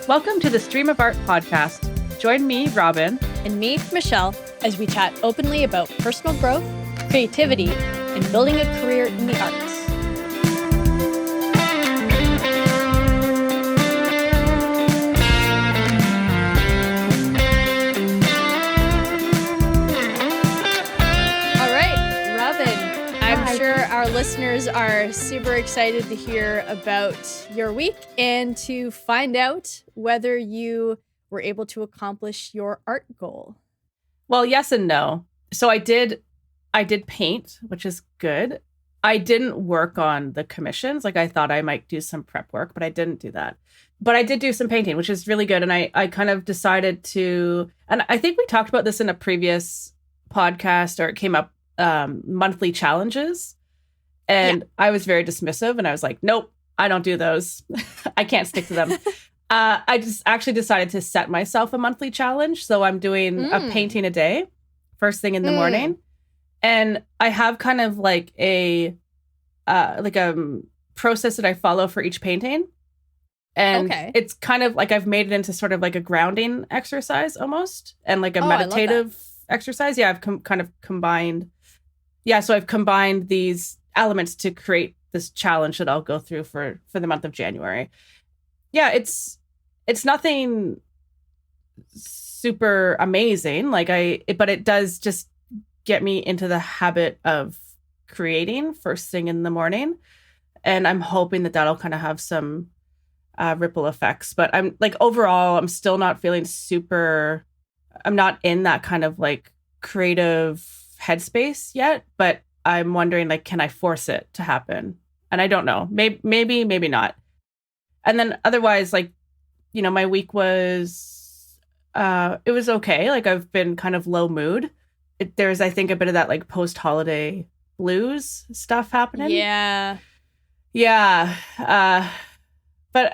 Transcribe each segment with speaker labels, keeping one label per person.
Speaker 1: Welcome to the Stream of Art podcast. Join me, Robyn,
Speaker 2: and me, Michelle, as we chat openly about personal growth, creativity, and building a career in the arts. All right, Robyn, I'm sure our listeners are super excited to hear about your week and to find out whether you were able to accomplish your art goal.
Speaker 1: Well, yes and no. So I did paint, which is good. I didn't work on the commissions. Like I thought I might do some prep work, but I didn't do that. But I did do some painting, which is really good. And I kind of decided to, and I think we talked about this in a previous podcast, or it came up, monthly challenges. And I was very dismissive and I was like, nope, I don't do those. I can't stick to them. I just actually decided to set myself a monthly challenge. So I'm doing a painting a day, first thing in the morning. And I have kind of like a process that I follow for each painting. And it's kind of like I've made it into sort of like a grounding exercise almost, and like a meditative exercise. Yeah, I've kind of combined. Yeah, so I've combined these elements to create this challenge that I'll go through for the month of January. Yeah, it's nothing super amazing, but it does just get me into the habit of creating first thing in the morning, and I'm hoping that that'll kind of have some ripple effects. But I'm like, overall, I'm still not feeling super. I'm not in that kind of like creative headspace yet, but I'm wondering, like, can I force it to happen? And I don't know. Maybe not. And then otherwise, like, you know, my week was, it was okay. Like, I've been kind of low mood. There's, I think, a bit of that like post-holiday blues stuff happening.
Speaker 2: Yeah.
Speaker 1: But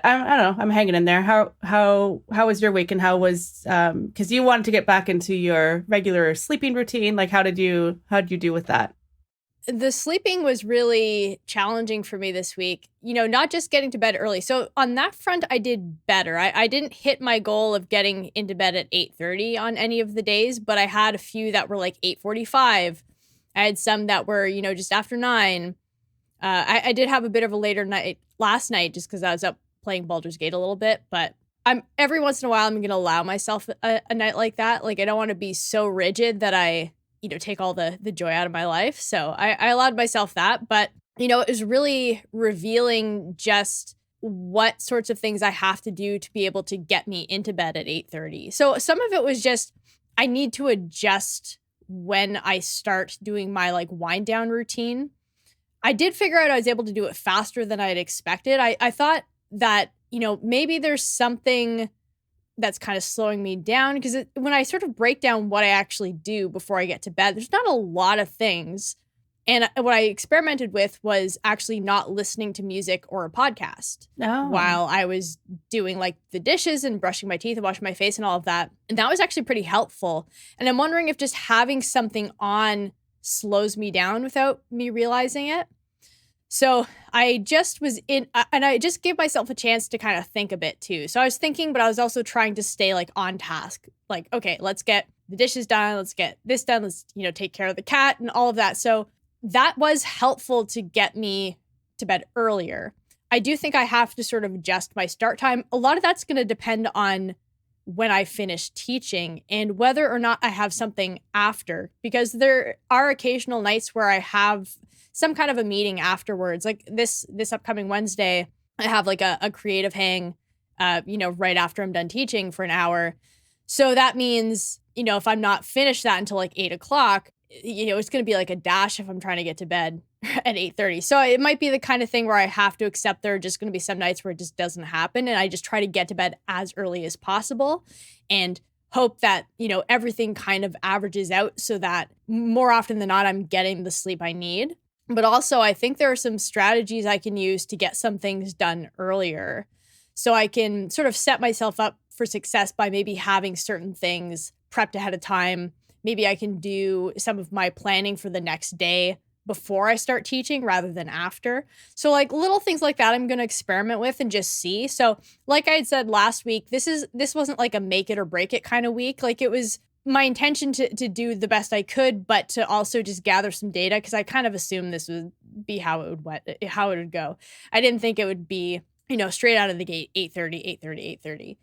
Speaker 1: I don't know. I'm hanging in there. How was your week, and how was because you wanted to get back into your regular sleeping routine? Like, how did you do with that?
Speaker 2: The sleeping was really challenging for me this week, you know, not just getting to bed early. So on that front, I did better. I didn't hit my goal of getting into bed at 8:30 on any of the days, but I had a few that were like 8:45. I had some that were, you know, just after 9. I did have a bit of a later night last night just because I was up playing Baldur's Gate a little bit, but every once in a while, I'm going to allow myself a night like that. Like, I don't want to be so rigid that I, you know, take all the joy out of my life. So I allowed myself that. But, you know, it was really revealing just what sorts of things I have to do to be able to get me into bed at 8:30. So some of it was just, I need to adjust when I start doing my like wind down routine. I did figure out I was able to do it faster than I had expected. I thought that, you know, maybe there's something that's kind of slowing me down, because when I sort of break down what I actually do before I get to bed, there's not a lot of things. And what I experimented with was actually not listening to music or a podcast while I was doing like the dishes and brushing my teeth and washing my face and all of that. And that was actually pretty helpful. And I'm wondering if just having something on slows me down without me realizing it. So I just was and I just gave myself a chance to kind of think a bit too. So I was thinking, but I was also trying to stay like on task. Like, okay, let's get the dishes done. Let's get this done. Let's, you know, take care of the cat and all of that. So that was helpful to get me to bed earlier. I do think I have to sort of adjust my start time. A lot of that's going to depend on when I finish teaching and whether or not I have something after, because there are occasional nights where I have some kind of a meeting afterwards. Like this upcoming Wednesday, I have like a creative hang, you know, right after I'm done teaching for an hour. So that means, you know, if I'm not finished that until like 8:00, you know, it's going to be like a dash if I'm trying to get to bed at 8:30. So it might be the kind of thing where I have to accept there are just going to be some nights where it just doesn't happen. And I just try to get to bed as early as possible and hope that, you know, everything kind of averages out so that more often than not, I'm getting the sleep I need. But also, I think there are some strategies I can use to get some things done earlier. So I can sort of set myself up for success by maybe having certain things prepped ahead of time. Maybe I can do some of my planning for the next day before I start teaching rather than after. So like little things like that I'm going to experiment with and just see. So like I had said last week, this wasn't like a make it or break it kind of week. Like it was my intention to do the best I could, but to also just gather some data because I kind of assumed this would be how it would go. I didn't think it would be, straight out of the gate, 8:30.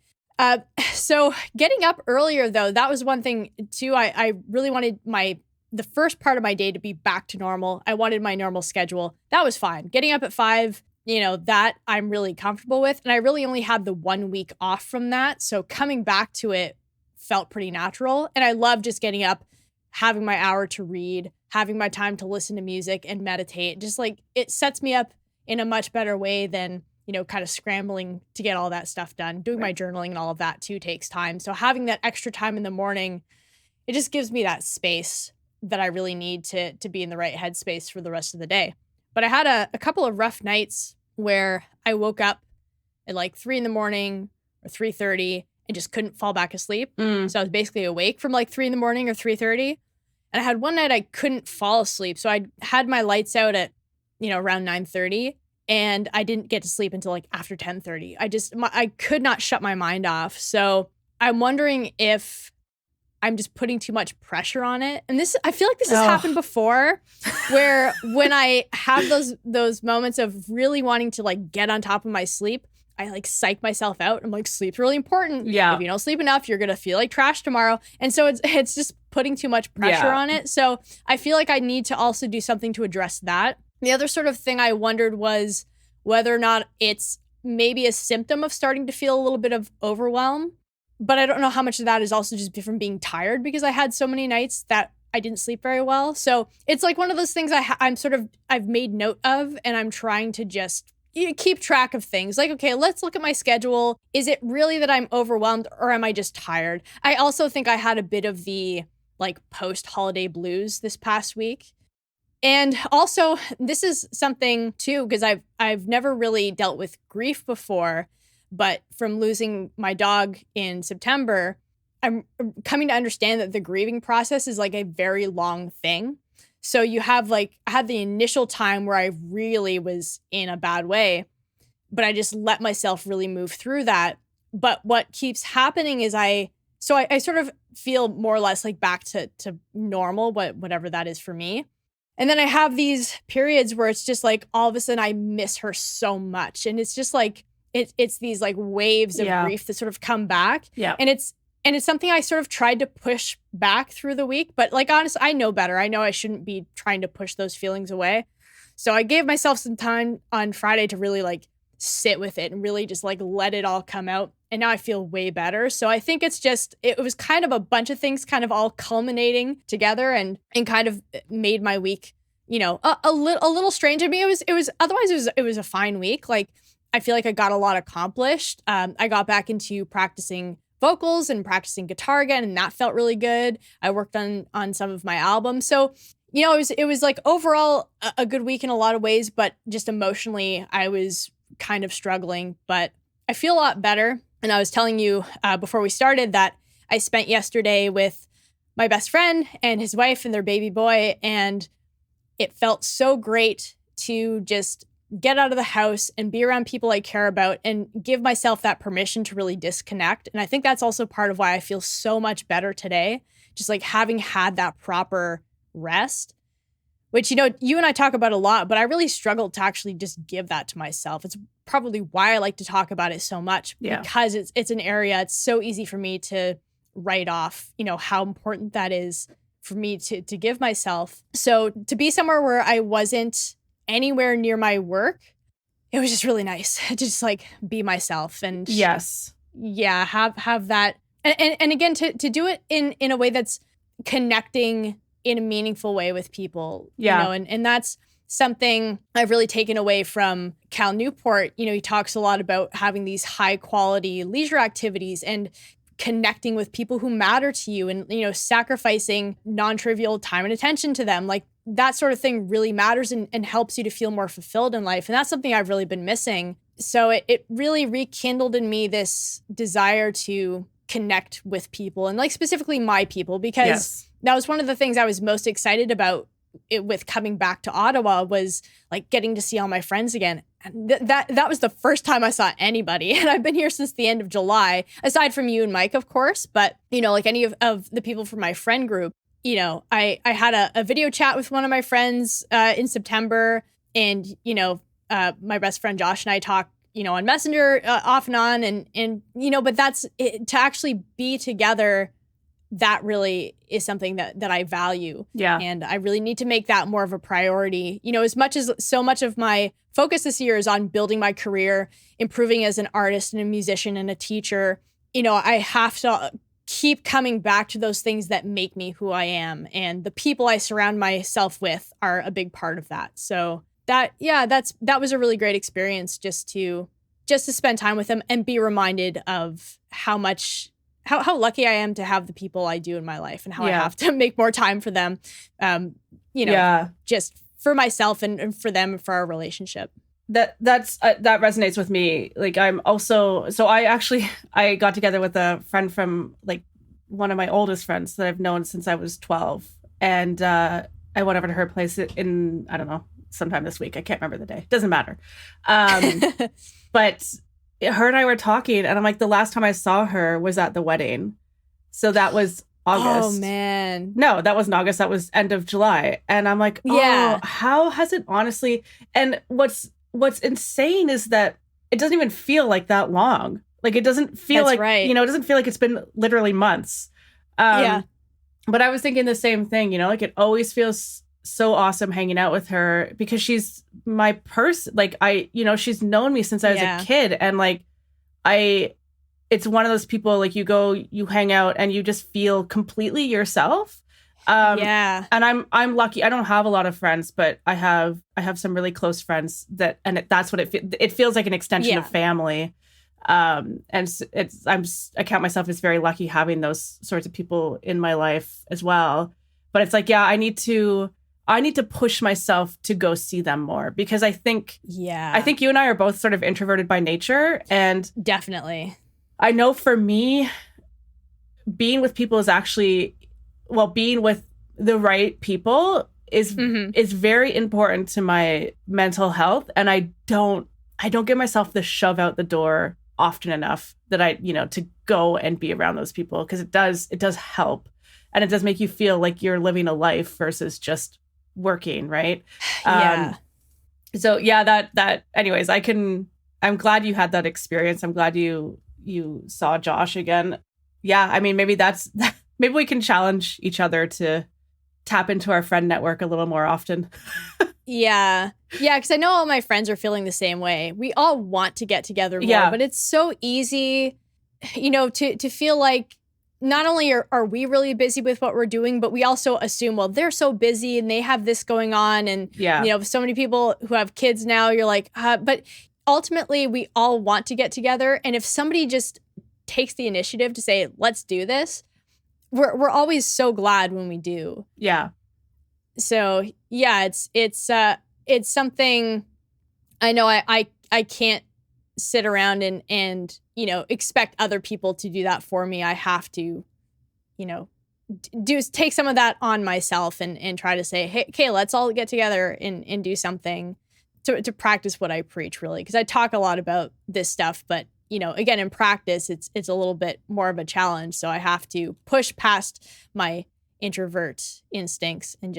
Speaker 2: So getting up earlier though, that was one thing too. I really wanted the first part of my day to be back to normal. I wanted my normal schedule. That was fine. Getting up at 5, that I'm really comfortable with. And I really only had the 1 week off from that. So coming back to it felt pretty natural. And I love just getting up, having my hour to read, having my time to listen to music and meditate. Just like it sets me up in a much better way than, kind of scrambling to get all that stuff done. Doing my journaling and all of that too takes time. So having that extra time in the morning, it just gives me that space that I really need to be in the right headspace for the rest of the day. But I had a couple of rough nights where I woke up at like 3 a.m. or 3:30 and just couldn't fall back asleep. So I was basically awake from like 3 a.m. or 3:30. And I had one night I couldn't fall asleep. So I had my lights out at, around 9:30 and I didn't get to sleep until like after 10:30. I could not shut my mind off. So I'm wondering if I'm just putting too much pressure on it. And I feel like this has happened before where when I have those moments of really wanting to like get on top of my sleep, I like psych myself out. I'm like, sleep's really important.
Speaker 1: Yeah.
Speaker 2: If you don't sleep enough, you're going to feel like trash tomorrow. And so it's just putting too much pressure on it. So I feel like I need to also do something to address that. The other sort of thing I wondered was whether or not it's maybe a symptom of starting to feel a little bit of overwhelm. But I don't know how much of that is also just from being tired because I had so many nights that I didn't sleep very well. So it's like one of those things I've made note of, and I'm trying to just keep track of things. Like, okay, let's look at my schedule. Is it really that I'm overwhelmed or am I just tired? I also think I had a bit of the like post-holiday blues this past week. And also, this is something too, because I've never really dealt with grief before. But from losing my dog in September, I'm coming to understand that the grieving process is like a very long thing. So you have I had the initial time where I really was in a bad way, but I just let myself really move through that. But what keeps happening is I sort of feel more or less like back to normal, whatever that is for me. And then I have these periods where it's just like all of a sudden I miss her so much. And it's just like, it's these like waves of grief that sort of come back.
Speaker 1: Yeah.
Speaker 2: And it's something I sort of tried to push back through the week. But like, honestly, I know better. I know I shouldn't be trying to push those feelings away. So I gave myself some time on Friday to really like sit with it and really just like let it all come out. And now I feel way better. So I think it was kind of a bunch of things kind of all culminating together and kind of made my week, a little strange. I mean, it was a fine week. Like, I feel like I got a lot accomplished. I got back into practicing vocals and practicing guitar again, and that felt really good. I worked on some of my albums. So, it was like overall a good week in a lot of ways, but just emotionally, I was kind of struggling, but I feel a lot better. And I was telling you before we started that I spent yesterday with my best friend and his wife and their baby boy, and it felt so great to just get out of the house and be around people I care about and give myself that permission to really disconnect. And I think that's also part of why I feel so much better today, just like having had that proper rest, which, you and I talk about a lot, but I really struggled to actually just give that to myself. It's probably why I like to talk about it so much because it's an area, it's so easy for me to write off, how important that is for me to give myself. So to be somewhere where I wasn't anywhere near my work, it was just really nice to just like be myself and have that. And again, to do it in a way that's connecting in a meaningful way with people, and that's something I've really taken away from Cal Newport. He talks a lot about having these high quality leisure activities and connecting with people who matter to you and, sacrificing non-trivial time and attention to them. Like that sort of thing really matters and helps you to feel more fulfilled in life. And that's something I've really been missing. So it really rekindled in me this desire to connect with people and like specifically my people, because that was one of the things I was most excited about with coming back to Ottawa was like getting to see all my friends again. And that was the first time I saw anybody. And I've been here since the end of July, aside from you and Mike, of course. But, you know, like any of the people from my friend group, you know, I had a video chat with one of my friends in September. And, you know, my best friend Josh and I talk, you know, on Messenger off and on. And you know, but that's it, to actually be together. That really is something that I value.
Speaker 1: Yeah.
Speaker 2: And I really need to make that more of a priority. You know, as much as so much of my focus this year is on building my career, improving as an artist and a musician and a teacher, you know, I have to keep coming back to those things that make me who I am. And the people I surround myself with are a big part of that. So that was a really great experience just to spend time with them and be reminded of how lucky I am to have the people I do in my life and how I have to make more time for them, you know, just for myself and for them and for our relationship.
Speaker 1: That resonates with me. Like I'm also, so I got together with a friend from like one of my oldest friends that I've known since I was 12. And I went over to her place in, I don't know, sometime this week. I can't remember the day. Doesn't matter. But her and I were talking, and I'm like, the last time I saw her was at the wedding. So that was August.
Speaker 2: Oh, man.
Speaker 1: No, that wasn't August. That was end of July. And I'm like, how has it honestly... And what's insane is that it doesn't even feel like that long. Like, it doesn't feel you know, it doesn't feel like it's been literally months. But I was thinking the same thing, you know, like it always feels so awesome hanging out with her because she's my person. Like you know, she's known me since I was a kid. And like, it's one of those people, like you hang out and you just feel completely yourself. And I'm lucky. I don't have a lot of friends, but I have some really close friends that's what it feels like, an extension of family. And I count myself as very lucky having those sorts of people in my life as well. But it's like, I need to push myself to go see them more because I think you and I are both sort of introverted by nature. And
Speaker 2: definitely,
Speaker 1: I know for me, being with people is actually, being with the right people is very important to my mental health. And I don't give myself the shove out the door often enough that to go and be around those people, because it does help. And it does make you feel like you're living a life versus just working, right? So that anyways, I'm glad you had that experience. I'm glad you saw Josh again. I mean, maybe maybe we can challenge each other to tap into our friend network a little more often. Because I know all my friends are feeling the same way. We all want to get together more, but it's so easy, you know, to feel like not only are we really busy with what we're doing, but we also assume, well, they're so busy and they have this going on. And, you know, so many people who have kids now, you're like, but ultimately we all want to get together. And if somebody just takes the initiative to say, let's do this, we're always so glad when we do. Yeah.
Speaker 2: So it's something I know I can't sit around and you know, expect other people to do that for me. I have to, you know, take some of that on myself and try to say, hey, okay, let's all get together and do something to practice what I preach, really. Because I talk a lot about this stuff, but, you know, again, in practice, it's a little bit more of a challenge. So I have to push past my introvert instincts and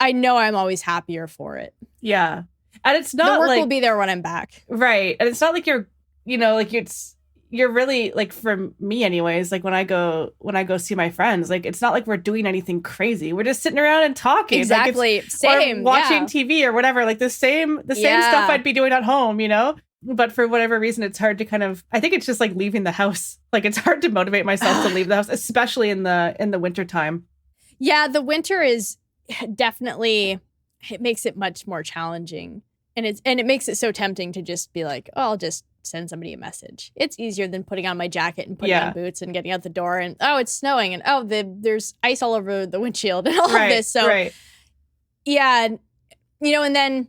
Speaker 2: I know I'm always happier for it.
Speaker 1: Yeah. And it's not
Speaker 2: the work will be there when I'm back.
Speaker 1: Right. And it's not like you're, you know, like you're really, like, for me anyways, like when I go see my friends, like it's not like we're doing anything crazy. We're just sitting around and talking.
Speaker 2: Exactly.
Speaker 1: Like
Speaker 2: same.
Speaker 1: Or watching TV or whatever, like the same stuff I'd be doing at home, you know? But for whatever reason, it's hard to I think it's just like leaving the house. Like it's hard to motivate myself to leave the house, especially in the winter time.
Speaker 2: Yeah, the winter is definitely, it makes it much more challenging. And it makes it so tempting to just be like, oh, I'll just send somebody a message. It's easier than putting on my jacket and putting on boots and getting out the door and, oh, it's snowing and, oh, there's ice all over the windshield and all of this. So, yeah, you know, and then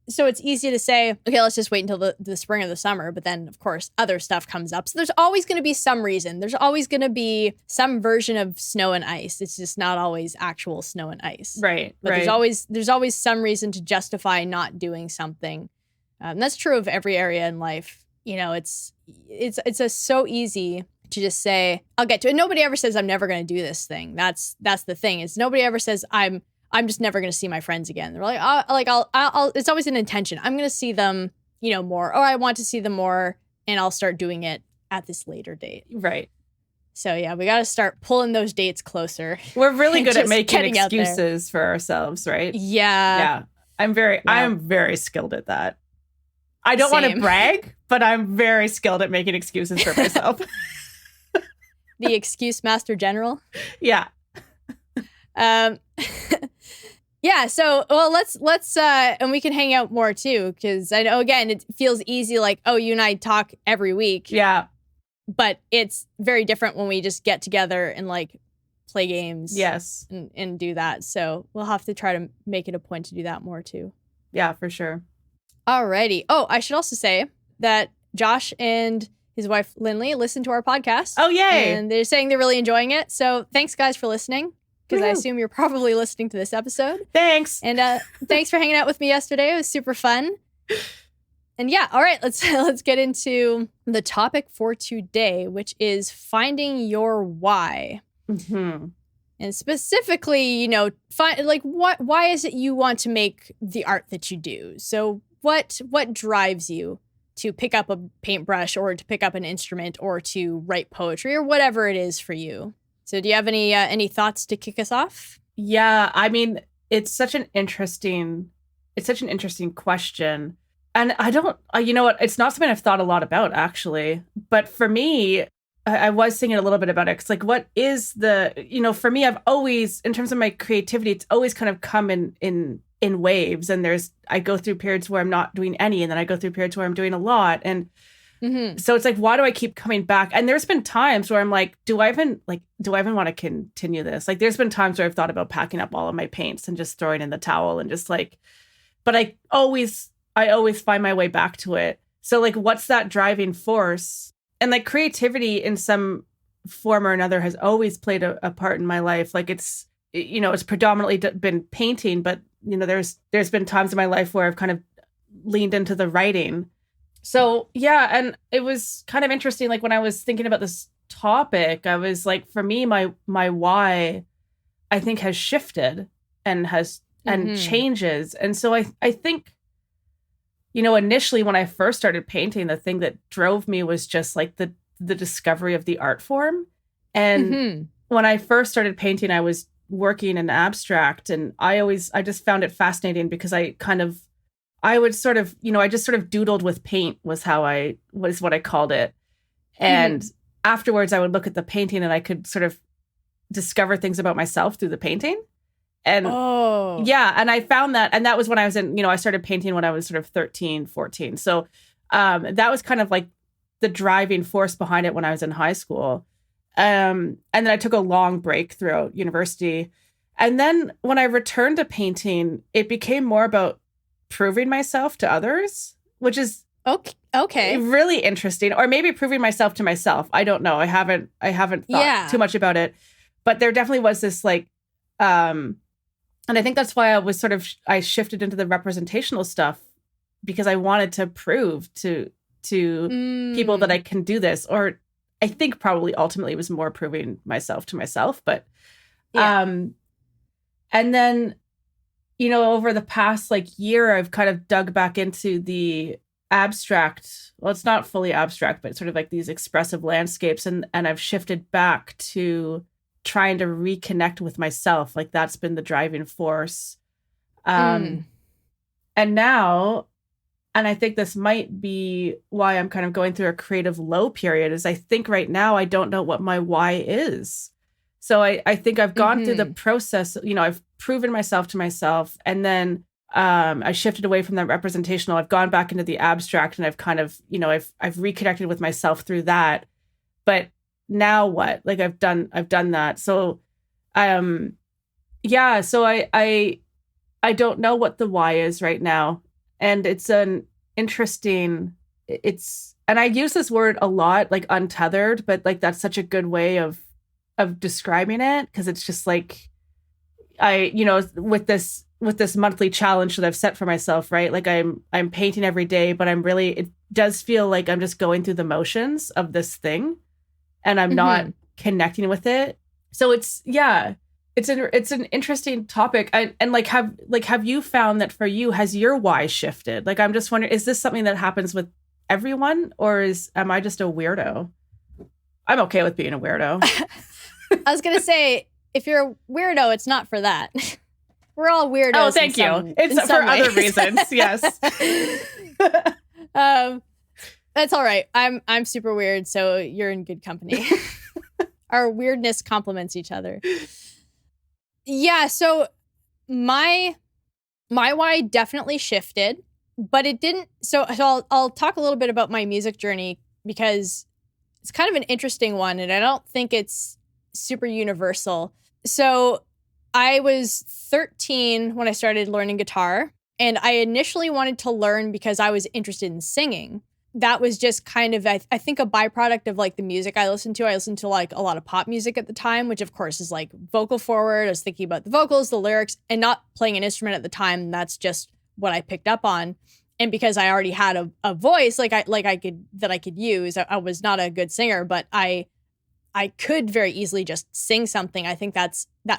Speaker 2: so it's easy to say, okay, let's just wait until the spring or the summer. But then, of course, other stuff comes up. So there's always going to be some reason. There's always going to be some version of snow and ice. It's just not always actual snow and ice.
Speaker 1: Right.
Speaker 2: But
Speaker 1: right.
Speaker 2: there's always some reason to justify not doing something. That's true of every area in life. You know, it's so easy to just say, I'll get to it. Nobody ever says I'm never going to do this thing. That's the thing. Is nobody ever says I'm just never going to see my friends again. They're like, I'll it's always an intention. I'm going to see them, you know, more, or I want to see them more, and I'll start doing it at this later date.
Speaker 1: Right.
Speaker 2: So yeah, we got to start pulling those dates closer.
Speaker 1: We're really good at making excuses for ourselves, right?
Speaker 2: Yeah.
Speaker 1: Yeah. I'm very skilled at that. I don't want to brag, but I'm very skilled at making excuses for myself.
Speaker 2: The excuse master general.
Speaker 1: Yeah.
Speaker 2: Yeah, so well, let's and we can hang out more too, because I know again it feels easy, like, oh, you and I talk every week.
Speaker 1: Yeah.
Speaker 2: But it's very different when we just get together and like play games.
Speaker 1: Yes.
Speaker 2: And do that. So we'll have to try to make it a point to do that more too.
Speaker 1: Yeah, for sure.
Speaker 2: Alrighty. Oh, I should also say that Josh and his wife Lindley listen to our podcast.
Speaker 1: Oh, yay.
Speaker 2: And they're saying they're really enjoying it. So thanks guys for listening. Because I assume you're probably listening to this episode.
Speaker 1: Thanks.
Speaker 2: And thanks for hanging out with me yesterday. It was super fun. And yeah, all right, let's get into the topic for today, which is finding your why.
Speaker 1: Mm-hmm.
Speaker 2: And specifically, you know, why is it you want to make the art that you do? So what drives you to pick up a paintbrush or to pick up an instrument or to write poetry or whatever it is for you? So do you have any thoughts to kick us off?
Speaker 1: Yeah, I mean, it's such an interesting question. And I don't, you know what, it's not something I've thought a lot about, actually. But for me, I was thinking a little bit about it. Because, like, what is for me, I've always, in terms of my creativity, it's always kind of come in waves. And I go through periods where I'm not doing any. And then I go through periods where I'm doing a lot. And so it's like, why do I keep coming back? And there's been times where I'm like, do I even want to continue this? Like, there's been times where I've thought about packing up all of my paints and just throwing in the towel and just like, but I always find my way back to it. So like, what's that driving force? And like, creativity in some form or another has always played a part in my life. Like, it's predominantly been painting, but there's been times in my life where I've kind of leaned into the writing. So, yeah, and it was kind of interesting. Like, when I was thinking about this topic, I was like, for me, my why, I think, has shifted and changes. And so I think, initially when I first started painting, the thing that drove me was just like the discovery of the art form. And when I first started painting, I was working in abstract, and I just found it fascinating because I would sort of, I just sort of doodled with paint was what I called it. And afterwards I would look at the painting and I could sort of discover things about myself through the painting. And yeah, and I found that, and that was when I was I started painting when I was sort of 13, 14. So that was kind of like the driving force behind it when I was in high school. And then I took a long break throughout university. And then when I returned to painting, it became more about proving myself to others, which is okay, really interesting. Or maybe proving myself to myself. I don't know. I haven't thought too much about it, but there definitely was this like, and I think that's why I shifted into the representational stuff, because I wanted to prove to people that I can do this. Or I think probably ultimately it was more proving myself to myself. But and then over the past year, I've kind of dug back into the abstract. Well, it's not fully abstract, but sort of like these expressive landscapes. And I've shifted back to trying to reconnect with myself. Like, that's been the driving force. And now, and I think this might be why I'm kind of going through a creative low period, is I think right now I don't know what my why is. So I think I've gone through the process, I've proven myself to myself, and then I shifted away from that representational. I've gone back into the abstract, and I've kind of, I've reconnected with myself through that. But now what? Like, I've done that. So, so I don't know what the why is right now. And it's an interesting, and I use this word a lot, like untethered, but like that's such a good way of describing it, because it's just like with this monthly challenge that I've set for myself, right? Like I'm painting every day, but it does feel like I'm just going through the motions of this thing and I'm not connecting with it. So it's an interesting topic. And have you found that for you, has your why shifted? Like, I'm just wondering, is this something that happens with everyone, or am I just a weirdo? I'm okay with being a weirdo.
Speaker 2: I was going to say, if you're a weirdo, it's not for that. We're all weirdos.
Speaker 1: Oh, thank you. It's for other reasons. Yes.
Speaker 2: That's all right. I'm super weird, so you're in good company. Our weirdness complements each other. Yeah, so my why definitely shifted, but it didn't. So I'll talk a little bit about my music journey, because it's kind of an interesting one, and I don't think it's super universal. So I was 13 when I started learning guitar, and I initially wanted to learn because I was interested in singing. That was just kind of, I think, a byproduct of like the music I listened to. I listened to like a lot of pop music at the time, which of course is like vocal forward. I was thinking about the vocals, the lyrics, and not playing an instrument at the time. That's just what I picked up on. And because I already had a voice I could use, I was not a good singer, but I could very easily just sing something. I think that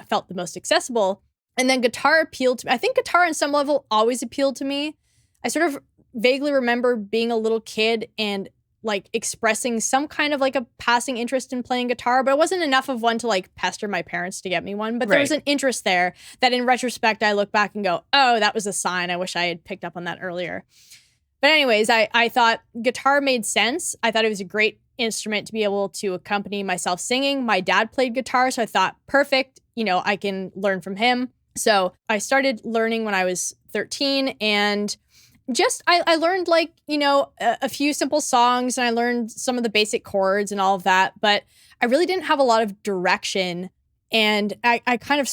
Speaker 2: felt the most accessible. And then guitar appealed to me. I think guitar on some level always appealed to me. I sort of vaguely remember being a little kid and like expressing some kind of like a passing interest in playing guitar, but it wasn't enough of one to like pester my parents to get me one. But there was an interest there that in retrospect, I look back and go, oh, that was a sign. I wish I had picked up on that earlier. But anyways, I thought guitar made sense. I thought it was a great instrument to be able to accompany myself singing. My dad played guitar, so I thought, perfect, I can learn from him. So I started learning when I was 13, and just I learned like, a few simple songs, and I learned some of the basic chords and all of that, but I really didn't have a lot of direction, and I kind of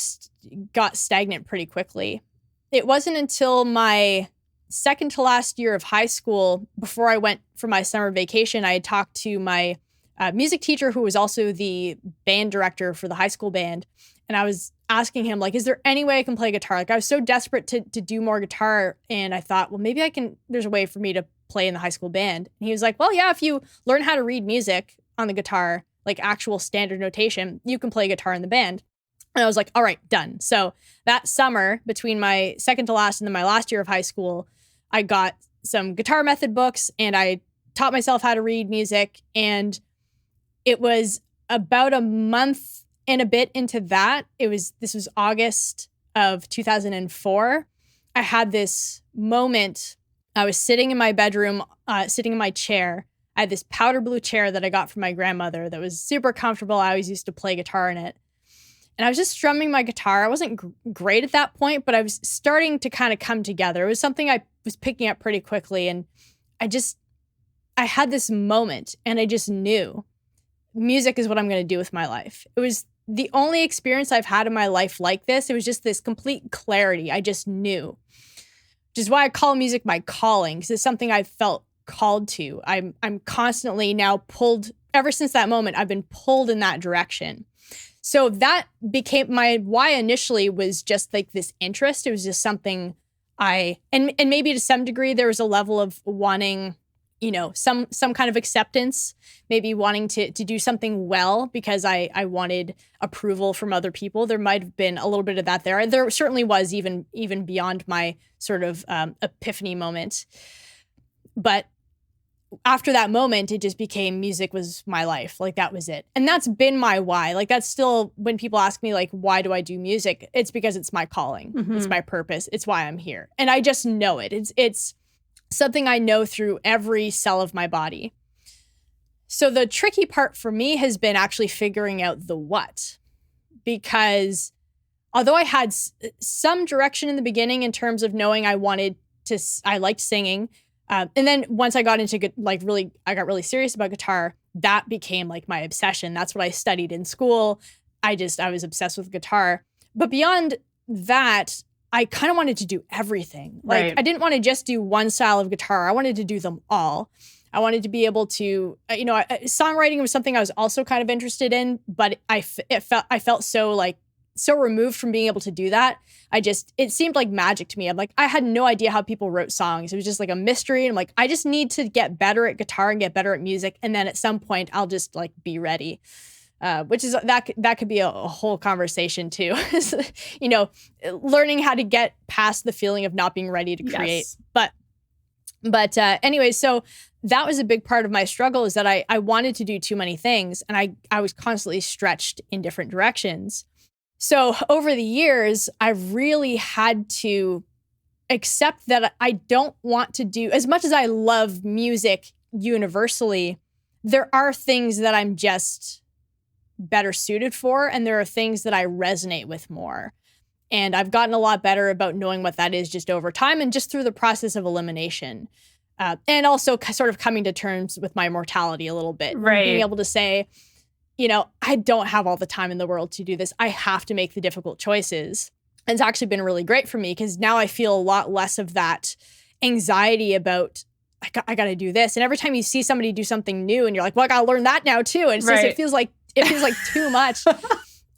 Speaker 2: got stagnant pretty quickly. It wasn't until my second to last year of high school, before I went for my summer vacation, I had talked to my music teacher, who was also the band director for the high school band. And I was asking him, like, is there any way I can play guitar? Like, I was so desperate to do more guitar. And I thought, well, maybe there's a way for me to play in the high school band. And he was like, well, yeah, if you learn how to read music on the guitar, like actual standard notation, you can play guitar in the band. And I was like, all right, done. So that summer, between my second to last and then my last year of high school, I got some guitar method books and I taught myself how to read music. And it was about a month and a bit into that. This was August of 2004. I had this moment. I was sitting in my bedroom, sitting in my chair. I had this powder blue chair that I got from my grandmother that was super comfortable. I always used to play guitar in it. And I was just strumming my guitar. I wasn't great at that point, but I was starting to kind of come together. It was something I was picking up pretty quickly. And I had this moment, and I just knew music is what I'm going to do with my life. It was the only experience I've had in my life like this. It was just this complete clarity. I just knew, which is why I call music my calling, because it's something I felt called to. I'm constantly now pulled. Ever since that moment, I've been pulled in that direction. So that became my why initially, was just like this interest. It was just something and maybe to some degree there was a level of wanting, some kind of acceptance, maybe wanting to do something well because I wanted approval from other people. There might have been a little bit of that there. There certainly was even beyond my sort of epiphany moment. But after that moment, it just became music was my life. Like, that was it. And that's been my why. Like, that's still, when people ask me, like, why do I do music? It's because it's my calling. Mm-hmm. It's my purpose. It's why I'm here. And I just know it. It's something I know through every cell of my body. So the tricky part for me has been actually figuring out the what. Because although I had some direction in the beginning in terms of knowing I liked singing, and then once I got into I got really serious about guitar, that became like my obsession. That's what I studied in school. I was obsessed with guitar. But beyond that, I kind of wanted to do everything. Like,
Speaker 1: Right.
Speaker 2: I didn't want to just do one style of guitar. I wanted to do them all. I wanted to be able to, songwriting was something I was also kind of interested in, but I felt so removed from being able to do that. It seemed like magic to me. I'm like, I had no idea how people wrote songs. It was just like a mystery. And I'm like, I just need to get better at guitar and get better at music. And then at some point I'll just like be ready. Which is that could be a whole conversation too. Learning how to get past the feeling of not being ready to create.
Speaker 1: Yes.
Speaker 2: But anyway, so that was a big part of my struggle, is that I wanted to do too many things, and I was constantly stretched in different directions. So over the years, I've really had to accept that I don't want to do, as much as I love music universally, there are things that I'm just better suited for, and there are things that I resonate with more. And I've gotten a lot better about knowing what that is just over time and just through the process of elimination. And also sort of coming to terms with my mortality a little bit.
Speaker 1: Right.
Speaker 2: Being able to say, I don't have all the time in the world to do this. I have to make the difficult choices. And it's actually been really great for me, because now I feel a lot less of that anxiety about, I got to do this. And every time you see somebody do something new and you're like, well, I got to learn that now too. And it feels like too much.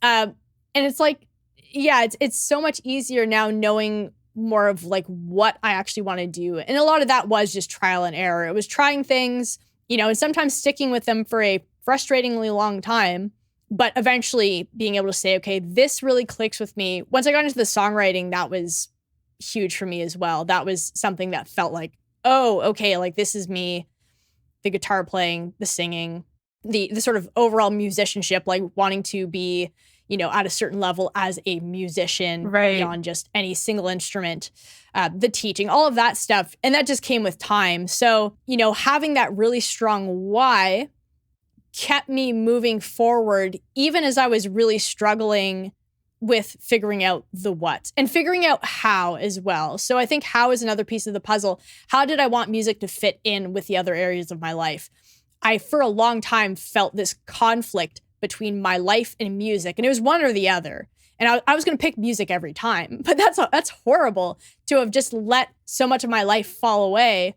Speaker 2: And it's like, yeah, it's so much easier now knowing more of like what I actually want to do. And a lot of that was just trial and error. It was trying things, and sometimes sticking with them for a frustratingly long time, but eventually being able to say, okay, this really clicks with me. Once I got into the songwriting, that was huge for me as well. That was something that felt like, oh, okay, like this is me, the guitar playing, the singing, the sort of overall musicianship, like wanting to be, at a certain level as a musician,
Speaker 1: right,
Speaker 2: beyond just any single instrument, the teaching, all of that stuff. And that just came with time. So, having that really strong why kept me moving forward, even as I was really struggling with figuring out the what and figuring out how as well. So I think how is another piece of the puzzle. How did I want music to fit in with the other areas of my life? I, for a long time, felt this conflict between my life and music, and it was one or the other. And I was going to pick music every time, but that's horrible to have just let so much of my life fall away.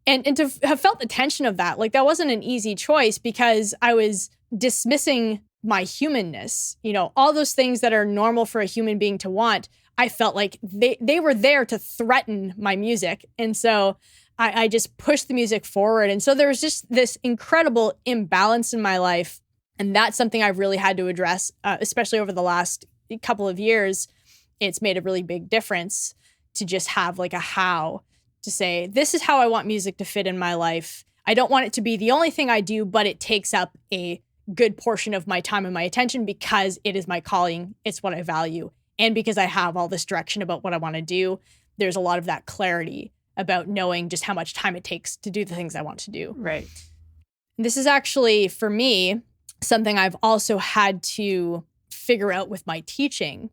Speaker 2: And to have felt the tension of that, like that wasn't an easy choice, because I was dismissing my humanness, all those things that are normal for a human being to want. I felt like they were there to threaten my music. And so I just pushed the music forward. And so there was just this incredible imbalance in my life. And that's something I've really had to address, especially over the last couple of years. It's made a really big difference to just have like a how, to say, this is how I want music to fit in my life. I don't want it to be the only thing I do, but it takes up a good portion of my time and my attention, because it is my calling. It's what I value. And because I have all this direction about what I want to do, there's a lot of that clarity about knowing just how much time it takes to do the things I want to do.
Speaker 1: right.
Speaker 2: This is actually, for me, something I've also had to figure out with my teaching,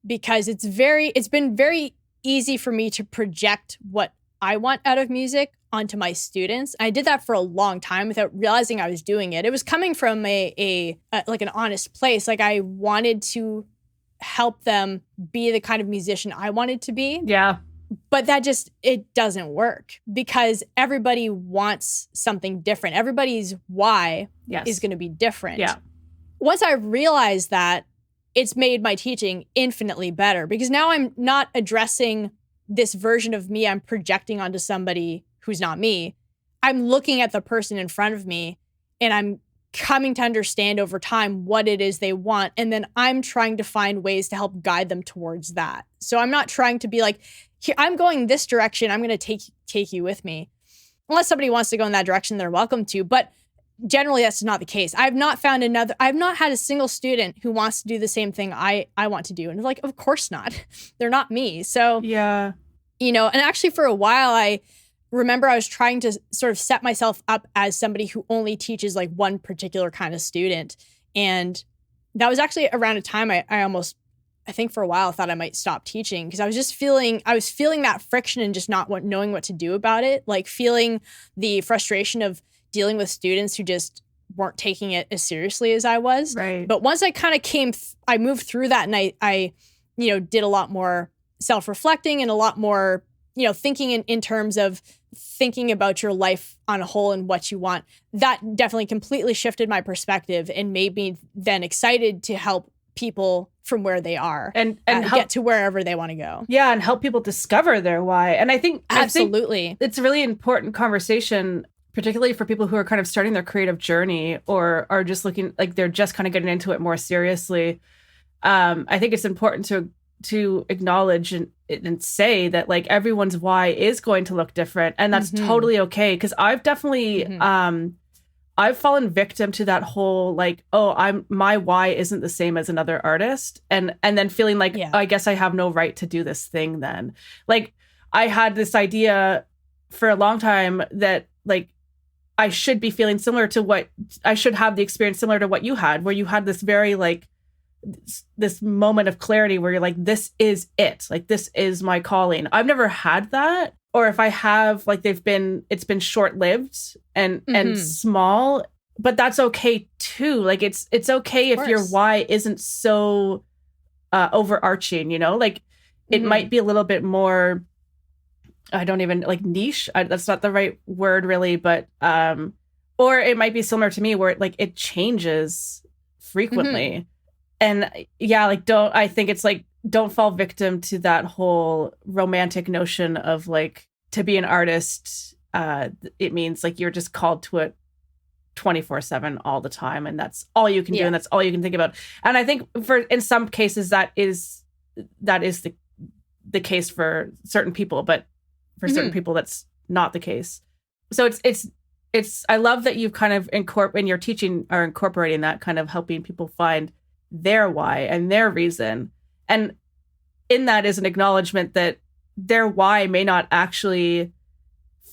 Speaker 2: because it's been very easy for me to project what I want out of music onto my students. I did that for a long time without realizing I was doing it. It was coming from a like an honest place. Like I wanted to help them be the kind of musician I wanted to be.
Speaker 1: Yeah.
Speaker 2: But it doesn't work, because everybody wants something different. Everybody's why is going to be different.
Speaker 1: Yeah.
Speaker 2: Once I realized that, it's made my teaching infinitely better, because now I'm not addressing this version of me I'm projecting onto somebody who's not me. I'm looking at the person in front of me, and I'm coming to understand over time what it is they want. And then I'm trying to find ways to help guide them towards that. So I'm not trying to be like, here, I'm going this direction, I'm going to take you with me. Unless somebody wants to go in that direction, they're welcome to. But generally, that's not the case. I've not had a single student who wants to do the same thing I want to do. And like, of course not. They're not me. So,
Speaker 1: yeah.
Speaker 2: And actually for a while, I remember I was trying to sort of set myself up as somebody who only teaches like one particular kind of student. And that was actually around a time I think for a while I thought I might stop teaching, because I was feeling that friction and just not knowing what to do about it. Like feeling the frustration of dealing with students who just weren't taking it as seriously as I was.
Speaker 1: Right.
Speaker 2: But once I kind of I moved through that, and I did a lot more self-reflecting and a lot more, thinking in terms of thinking about your life on a whole and what you want. That definitely completely shifted my perspective and made me then excited to help people from where they are
Speaker 1: and
Speaker 2: get to wherever they want to go.
Speaker 1: Yeah, and help people discover their why. And I think it's a really important conversation, particularly for people who are kind of starting their creative journey or are just looking like they're just kind of getting into it more seriously. I think it's important to acknowledge and say that like everyone's why is going to look different, and that's totally okay. Because I've definitely I've fallen victim to that whole like, my why isn't the same as another artist, and then feeling like I guess I have no right to do this thing. Then like I had this idea for a long time that like I should be feeling similar to what I should have the experience similar to what you had, where you had this very like this moment of clarity where you're like, this is it. Like, this is my calling. I've never had that. Or if I have, like, it's been short-lived and small, but that's okay too. Like, it's okay if your why isn't so overarching, like it might be a little bit more, I don't even like niche. That's not the right word really, but, or it might be similar to me where it changes frequently. And like, I think it's like, don't fall victim to that whole romantic notion of like, to be an artist, it means like you're just called to it 24/7 all the time. And that's all you can do. And that's all you can think about. And I think in some cases that is the case for certain people, but for certain people, that's not the case. So it's, I love that you've kind of in your teaching are incorporating that, kind of helping people find their why and their reason. And in that is an acknowledgement that their why may not actually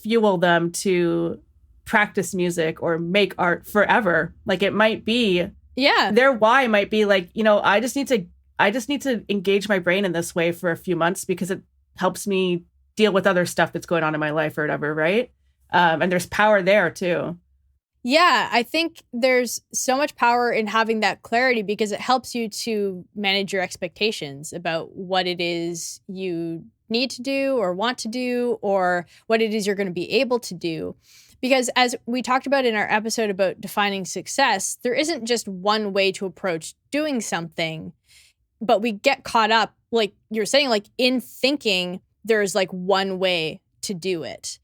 Speaker 1: fuel them to practice music or make art forever. Like it might be, their why might be like, I just need to engage my brain in this way for a few months because it helps me deal with other stuff that's going on in my life or whatever. Right. And there's power there too.
Speaker 2: Yeah, I think there's so much power in having that clarity because it helps you to manage your expectations about what it is you need to do or want to do or what it is you're going to be able to do. Because as we talked about in our episode about defining success, there isn't just one way to approach doing something, but we get caught up, like you're saying, like in thinking there's like one way to do it.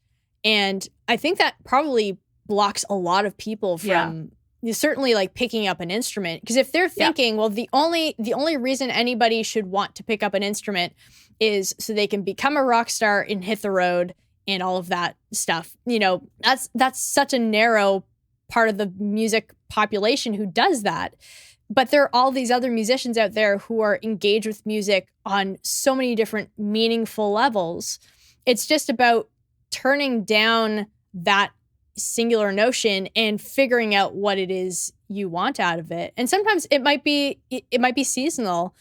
Speaker 2: And I think that probably blocks a lot of people from certainly like picking up an instrument. Because if they're thinking, well, the only reason anybody should want to pick up an instrument is so they can become a rock star and hit the road and all of that stuff. That's such a narrow part of the music population who does that. But there are all these other musicians out there who are engaged with music on so many different meaningful levels. It's just about turning down that singular notion and figuring out what it is you want out of it. And sometimes it might be seasonal.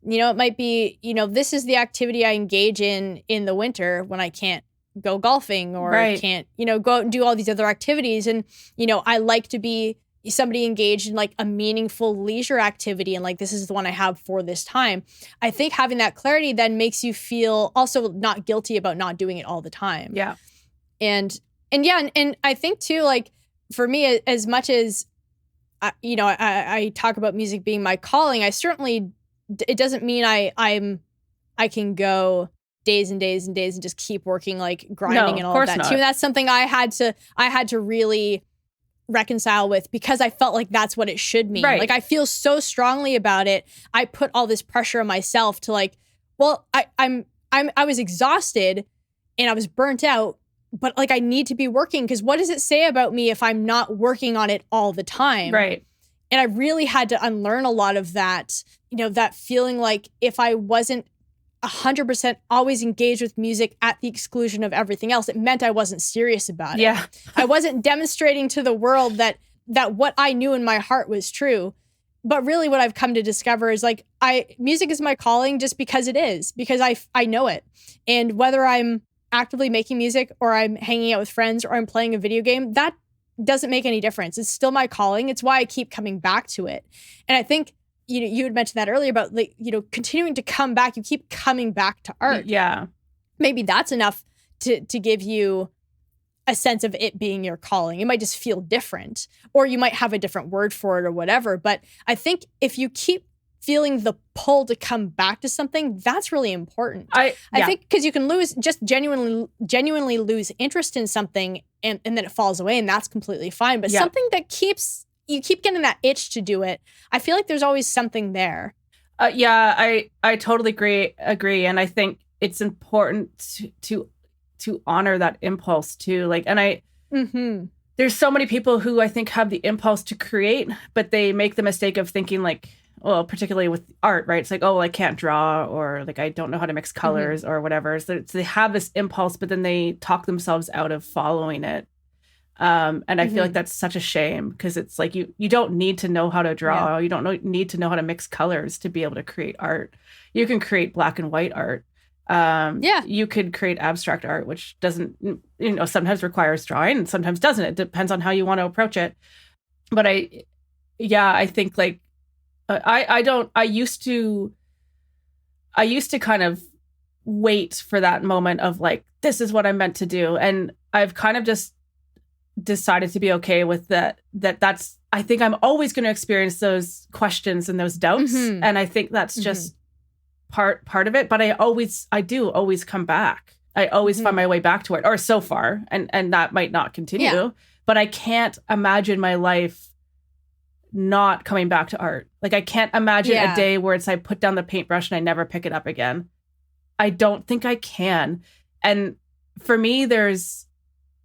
Speaker 2: It might be, this is the activity I engage in the winter when I can't go golfing or can't, go out and do all these other activities. And, I like to be somebody engaged in like a meaningful leisure activity. And like, this is the one I have for this time. I think having that clarity then makes you feel also not guilty about not doing it all the time.
Speaker 1: Yeah.
Speaker 2: And I think too, like for me, as much as, I talk about music being my calling, I certainly, it doesn't mean I can go days and days and days and just keep working, like grinding and all of that too. And that's something I had to really reconcile with because I felt like that's what it should mean. Like I feel so strongly about it. I put all this pressure on myself to like, well, I was exhausted and I was burnt out, but like I need to be working because what does it say about me if I'm not working on it all the time?
Speaker 1: Right.
Speaker 2: And I really had to unlearn a lot of that, that feeling like if I wasn't 100% always engaged with music at the exclusion of everything else, it meant I wasn't serious about it.
Speaker 1: Yeah.
Speaker 2: I wasn't demonstrating to the world that what I knew in my heart was true. But really what I've come to discover is like music is my calling just because it is, because I know it. And whether I'm actively making music or I'm hanging out with friends or I'm playing a video game, that doesn't make any difference. It's still my calling. It's why I keep coming back to it. And I think you had mentioned that earlier about like, continuing to come back. You keep coming back to art.
Speaker 1: Yeah.
Speaker 2: Maybe that's enough to give you a sense of it being your calling. It might just feel different, or you might have a different word for it or whatever. But I think if you keep feeling the pull to come back to something, that's really important. I think because you can genuinely lose interest in something and then it falls away, and that's completely fine. But something that you keep getting that itch to do it, I feel like there's always something there.
Speaker 1: I totally agree. And I think it's important to honor that impulse too. Like, and there's so many people who I think have the impulse to create, but they make the mistake of thinking like, well, particularly with art, right? It's like, oh, well, I can't draw, or like, I don't know how to mix colors or whatever. So they have this impulse, but then they talk themselves out of following it. And I feel like that's such a shame, because it's like, you don't need to know how to draw. You don't need to know how to mix colors to be able to create art. You can create black and white art. You could create abstract art, which doesn't, sometimes requires drawing and sometimes doesn't. It depends on how you want to approach it. But I think like, I used to kind of wait for that moment of like, this is what I'm meant to do. And I've kind of just decided to be okay with that's, I think I'm always going to experience those questions and those doubts. And I think that's just part of it. But I do always come back. I always find my way back to it, or so far. And that might not continue, but I can't imagine my life not coming back to art. Like, I can't imagine a day where it's I put down the paintbrush and I never pick it up again. I don't think I can. And for me, there's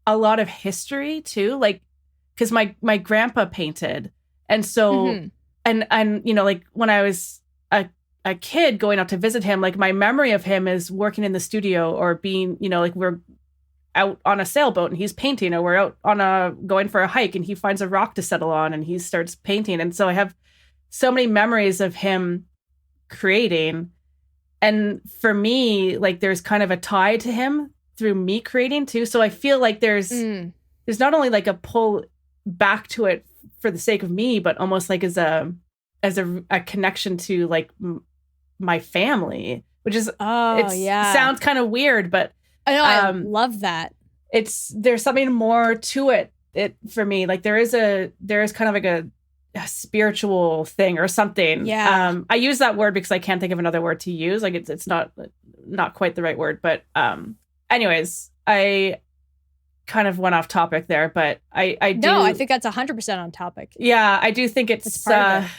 Speaker 1: a lot of history too, like, because my grandpa painted, and so and like when I was a kid going out to visit him, like my memory of him is working in the studio, or being, like we're out on a sailboat and he's painting, or we're out going for a hike and he finds a rock to settle on and he starts painting. And so I have so many memories of him creating. And for me, like, there's kind of a tie to him through me creating too. So I feel like there's not only like a pull back to it for the sake of me, but almost like as a connection to like my family, which is sounds kind of weird, but
Speaker 2: I know, I love that.
Speaker 1: There's something more to it for me. Like there is kind of like a spiritual thing or something.
Speaker 2: Yeah.
Speaker 1: I use that word because I can't think of another word to use. Like it's not quite the right word, but anyways, I kind of went off topic there, but I do.
Speaker 2: No, I think that's 100% on topic.
Speaker 1: Yeah, I do think it's part of it.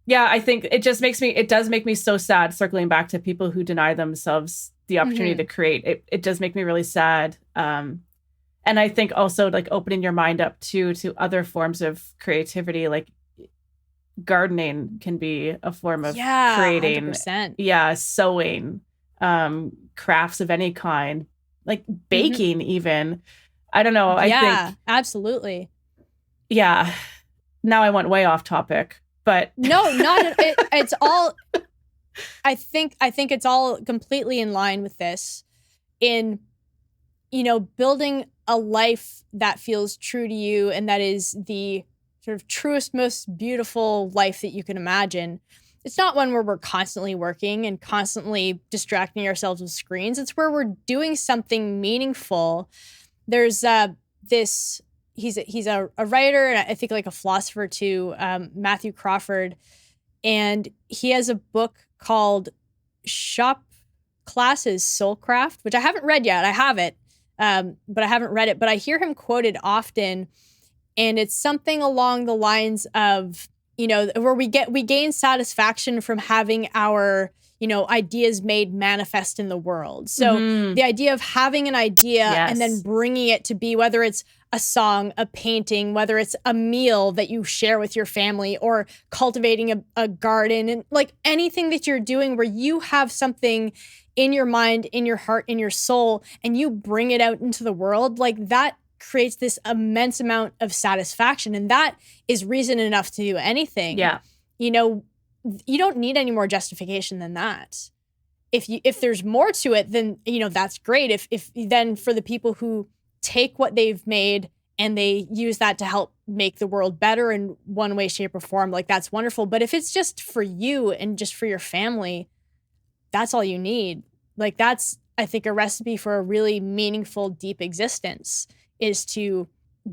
Speaker 1: Yeah, I think it does make me so sad, circling back to people who deny themselves the opportunity to create. It does make me really sad. And I think also like opening your mind up to other forms of creativity, like gardening can be a form of creating.
Speaker 2: 100%.
Speaker 1: Yeah, sewing, crafts of any kind, like baking even. I don't know. I think
Speaker 2: absolutely.
Speaker 1: Yeah. Now I went way off topic. But
Speaker 2: no, it's all, I think it's all completely in line with this, in, building a life that feels true to you, and that is the sort of truest, most beautiful life that you can imagine. It's not one where we're constantly working and constantly distracting ourselves with screens. It's where we're doing something meaningful. There's this... He's a writer, and I think like a philosopher too, Matthew Crawford, and he has a book called Shop Class's Soulcraft, which I haven't read yet. I have it, but I haven't read it. But I hear him quoted often, and it's something along the lines of, where we gain satisfaction from having our ideas made manifest in the world. So the idea of having an idea and then bringing it to be, whether it's a song, a painting, whether it's a meal that you share with your family, or cultivating a garden, and like anything that you're doing where you have something in your mind, in your heart, in your soul, and you bring it out into the world, like that creates this immense amount of satisfaction. And that is reason enough to do anything.
Speaker 1: Yeah.
Speaker 2: You don't need any more justification than that. If there's more to it, then, that's great. If then for the people who take what they've made and they use that to help make the world better in one way, shape, or form, like that's wonderful. But if it's just for you and just for your family, that's all you need. Like that's, I think, a recipe for a really meaningful, deep existence is to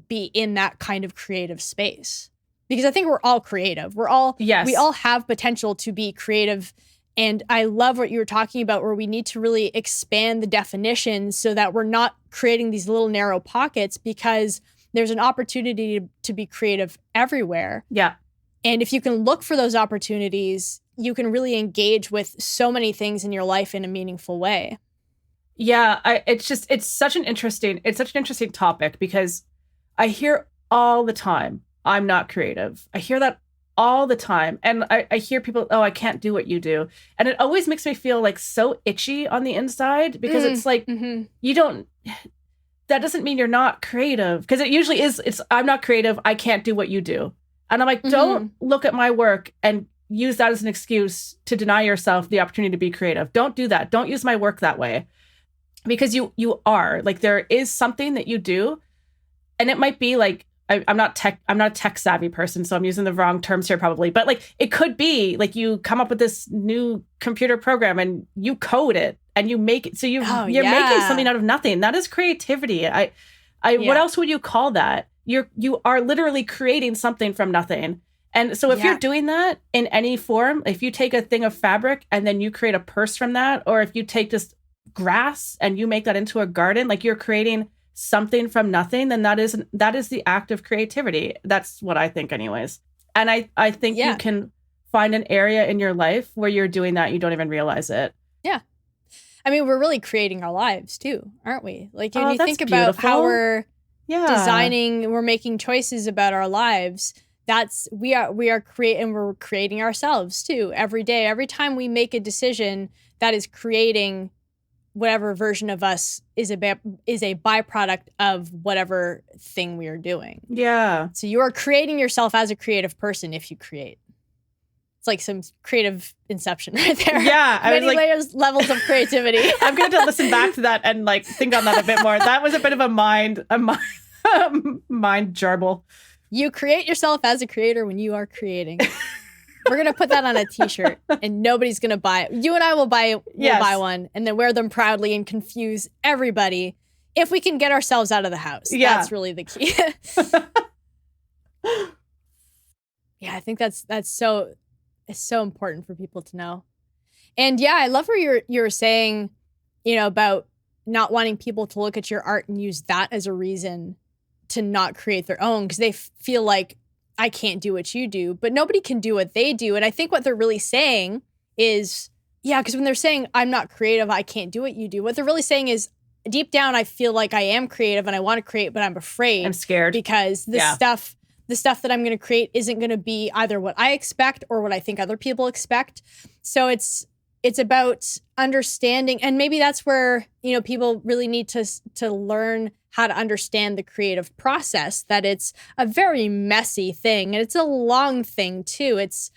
Speaker 2: be in that kind of creative space. Because I think we're all creative. We all have potential to be creative. And I love what you were talking about, where we need to really expand the definitions so that we're not creating these little narrow pockets, because there's an opportunity to be creative everywhere.
Speaker 1: Yeah.
Speaker 2: And if you can look for those opportunities, you can really engage with so many things in your life in a meaningful way.
Speaker 1: Yeah, it's such an interesting topic, because I hear all the time, I'm not creative. I hear that all the time. And I hear people, oh, I can't do what you do. And it always makes me feel like so itchy on the inside, because it's like, that doesn't mean you're not creative. Because it usually is, I'm not creative, I can't do what you do. And I'm like, don't look at my work and use that as an excuse to deny yourself the opportunity to be creative. Don't do that. Don't use my work that way. Because you are, like, there is something that you do. And it might be like, I'm not a tech savvy person, so I'm using the wrong terms here probably. But like, it could be like you come up with this new computer program and you code it and you make it. So you're making something out of nothing. That is creativity. What else would you call that? You are literally creating something from nothing. And so if you're doing that in any form, if you take a thing of fabric and then you create a purse from that, or if you take just grass and you make that into a garden, like you're creating something from nothing, then that is the act of creativity. That's what I think anyways. And I think you can find an area in your life where you're doing that, you don't even realize it.
Speaker 2: Yeah. I mean, we're really creating our lives too, aren't we? Like, when you think about how we're designing, we're making choices about our lives, we're creating ourselves too every day. Every time we make a decision, that is creating whatever version of us is a byproduct of whatever thing we are doing.
Speaker 1: Yeah.
Speaker 2: So you are creating yourself as a creative person if you create. It's like some creative inception right there.
Speaker 1: Yeah.
Speaker 2: Many levels of creativity.
Speaker 1: I'm going to listen back to that and like think on that a bit more. That was a bit of a mind jarble.
Speaker 2: You create yourself as a creator when you are creating. We're going to put that on a t-shirt and nobody's going to buy it. You and I will buy one and then wear them proudly and confuse everybody if we can get ourselves out of the house. Yeah. That's really the key. Yeah, I think it's so important for people to know. And yeah, I love where you're saying, about not wanting people to look at your art and use that as a reason to not create their own, because they feel like, I can't do what you do, but nobody can do what they do. And I think what they're really saying is, because when they're saying, I'm not creative, I can't do what you do, what they're really saying is, deep down, I feel like I am creative and I want to create, but I'm afraid.
Speaker 1: I'm scared.
Speaker 2: Because the stuff that I'm going to create isn't going to be either what I expect or what I think other people expect. So it's about understanding. And maybe that's where, people really need to learn how to understand the creative process, that it's a very messy thing and it's a long thing too. It's,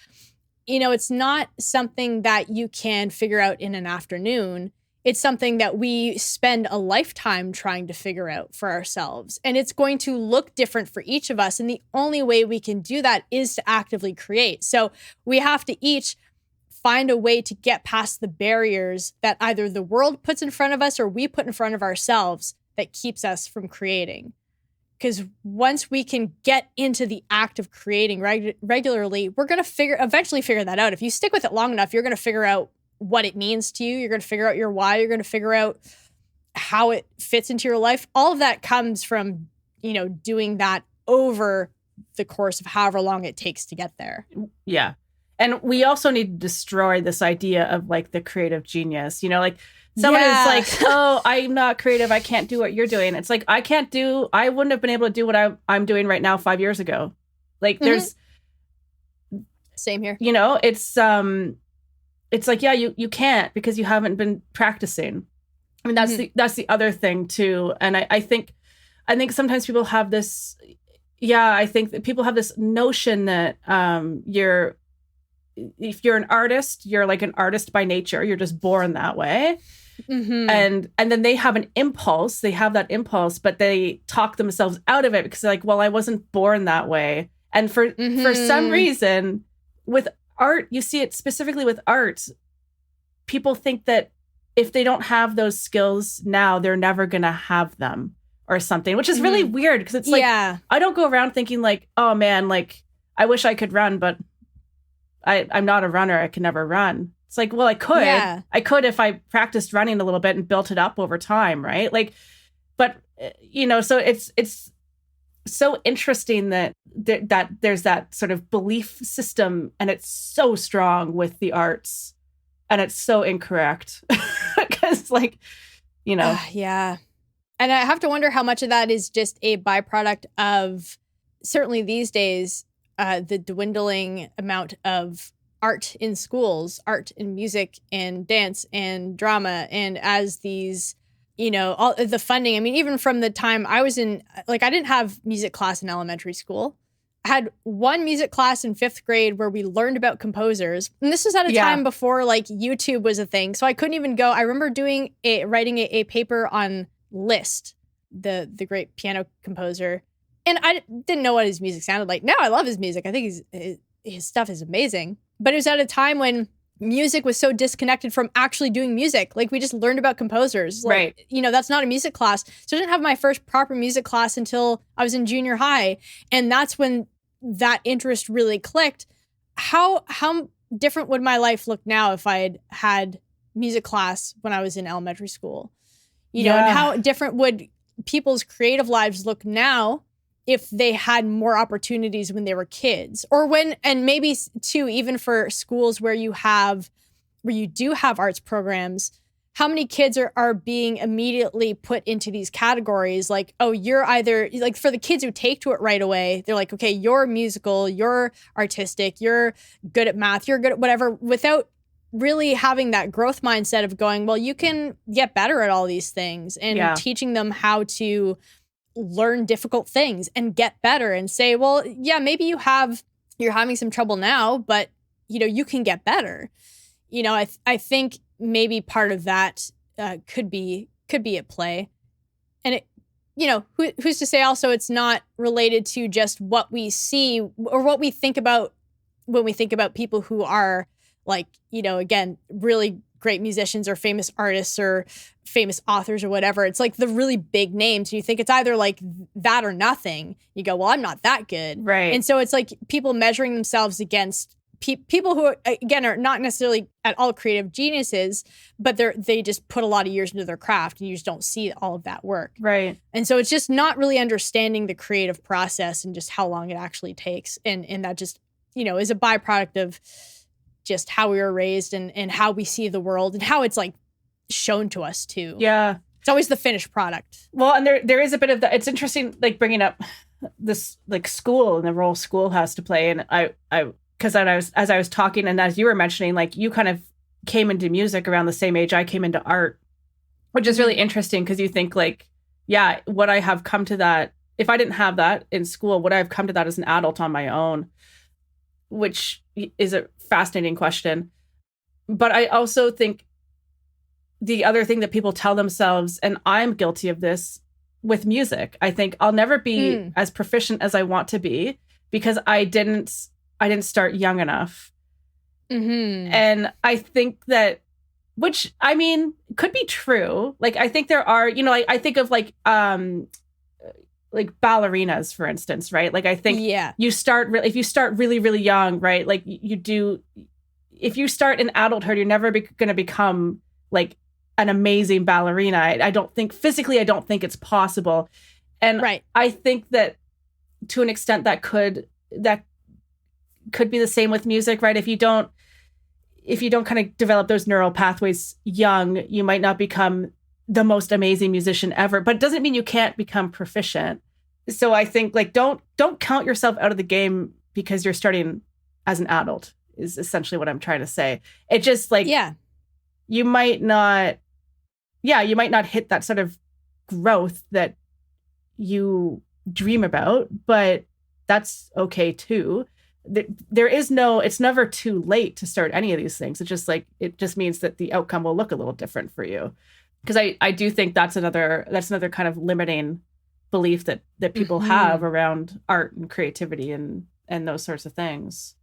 Speaker 2: it's not something that you can figure out in an afternoon. It's something that we spend a lifetime trying to figure out for ourselves. And it's going to look different for each of us. And the only way we can do that is to actively create. So we have to each find a way to get past the barriers that either the world puts in front of us or we put in front of ourselves that keeps us from creating. Because once we can get into the act of creating regularly, we're going to eventually figure that out. If you stick with it long enough, you're going to figure out what it means to you. You're going to figure out your why. You're going to figure out how it fits into your life. All of that comes from, doing that over the course of however long it takes to get there.
Speaker 1: Yeah. And we also need to destroy this idea of like the creative genius, like someone is like, oh, I'm not creative, I can't do what you're doing. It's like, I wouldn't have been able to do what I'm doing right now 5 years ago. Like there's
Speaker 2: same here.
Speaker 1: It's like, you can't, because you haven't been practicing. I mean, that's the other thing too. And I think sometimes people have this, I think that people have this notion that if you're an artist, you're like an artist by nature. You're just born that way.
Speaker 2: Mm-hmm.
Speaker 1: And then they have that impulse, but they talk themselves out of it because they're like, well, I wasn't born that way. And for some
Speaker 2: Mm-hmm.
Speaker 1: reason, with art, you see it specifically with art, people think that if they don't have those skills now, they're never gonna have them or something, which is really
Speaker 2: Mm-hmm.
Speaker 1: weird because it's like,
Speaker 2: Yeah.
Speaker 1: I don't go around thinking like, oh man, like I wish I could run, but I'm not a runner. I can never run. It's like, well,
Speaker 2: Yeah.
Speaker 1: I could if I practiced running a little bit and built it up over time, right? Like, but so it's so interesting that that there's that sort of belief system, and it's so strong with the arts, and it's so incorrect because, like,
Speaker 2: Yeah. And I have to wonder how much of that is just a byproduct of, certainly these days, the dwindling amount of art in schools, art in music and dance and drama. And as these, all the funding, I mean, even from the time I was in, like, I didn't have music class in elementary school. I had one music class in 5th grade where we learned about composers. And this was at a time before like YouTube was a thing. So I couldn't even go. I remember writing a paper on Liszt, the great piano composer. And I didn't know what his music sounded like. Now I love his music. I think his stuff is amazing. But it was at a time when music was so disconnected from actually doing music. Like, we just learned about composers. Like,
Speaker 1: right.
Speaker 2: That's not a music class. So I didn't have my first proper music class until I was in junior high. And that's when that interest really clicked. How different would my life look now if I had music class when I was in elementary school? And how different would people's creative lives look now if they had more opportunities when they were kids, and maybe too, even for schools where you do have arts programs, how many kids are being immediately put into these categories? Like, oh, you're either, like, for the kids who take to it right away, they're like, okay, you're musical, you're artistic, you're good at math, you're good at whatever, without really having that growth mindset of going, well, you can get better at all these things, and teaching them how to learn difficult things and get better, and say, well, yeah, maybe you're having some trouble now, but you can get better. I think maybe part of that could be at play. And it, who's to say also it's not related to just what we see or what we think about when we think about people who are, like, again, really great musicians or famous artists or famous authors or whatever. It's like the really big names. You think it's either like that or nothing. You go, well, I'm not that good.
Speaker 1: Right.
Speaker 2: And so it's like people measuring themselves against people who, again, are not necessarily at all creative geniuses, but they just put a lot of years into their craft, and you just don't see all of that work.
Speaker 1: Right.
Speaker 2: And so it's just not really understanding the creative process and just how long it actually takes. And that just, is a byproduct of just how we were raised and how we see the world and how it's like shown to us too.
Speaker 1: Yeah.
Speaker 2: It's always the finished product.
Speaker 1: Well, and there is a bit of that. It's interesting, like, bringing up this, like, school and the role school has to play. And because as I was talking and as you were mentioning, like, you kind of came into music around the same age I came into art, which is really interesting because you think, like, yeah, would I have come to that if I didn't have that in school? Would I have come to that as an adult on my own? Which is a fascinating question. But I also think the other thing that people tell themselves, and I'm guilty of this with music, I think I'll never be as proficient as I want to be because I didn't start young enough.
Speaker 2: Mm-hmm.
Speaker 1: And I think that, which, I mean, could be true. Like, I think there are, I think of like ballerinas, for instance, right? Like, I think if you start really, really young, right? Like, if you start in adulthood, you're never going to become like an amazing ballerina. I don't think it's possible. And I think that to an extent that could be the same with music, right? If you don't kind of develop those neural pathways young, you might not become the most amazing musician ever, but it doesn't mean you can't become proficient. So I think, like, don't count yourself out of the game because you're starting as an adult is essentially what I'm trying to say. It just, like, you might not hit that sort of growth that you dream about, but that's okay too. there is no, it's never too late to start any of these things. It's just like, it just means that the outcome will look a little different for you. Because I do think that's another kind of limiting belief that people have around art and creativity and those sorts of things.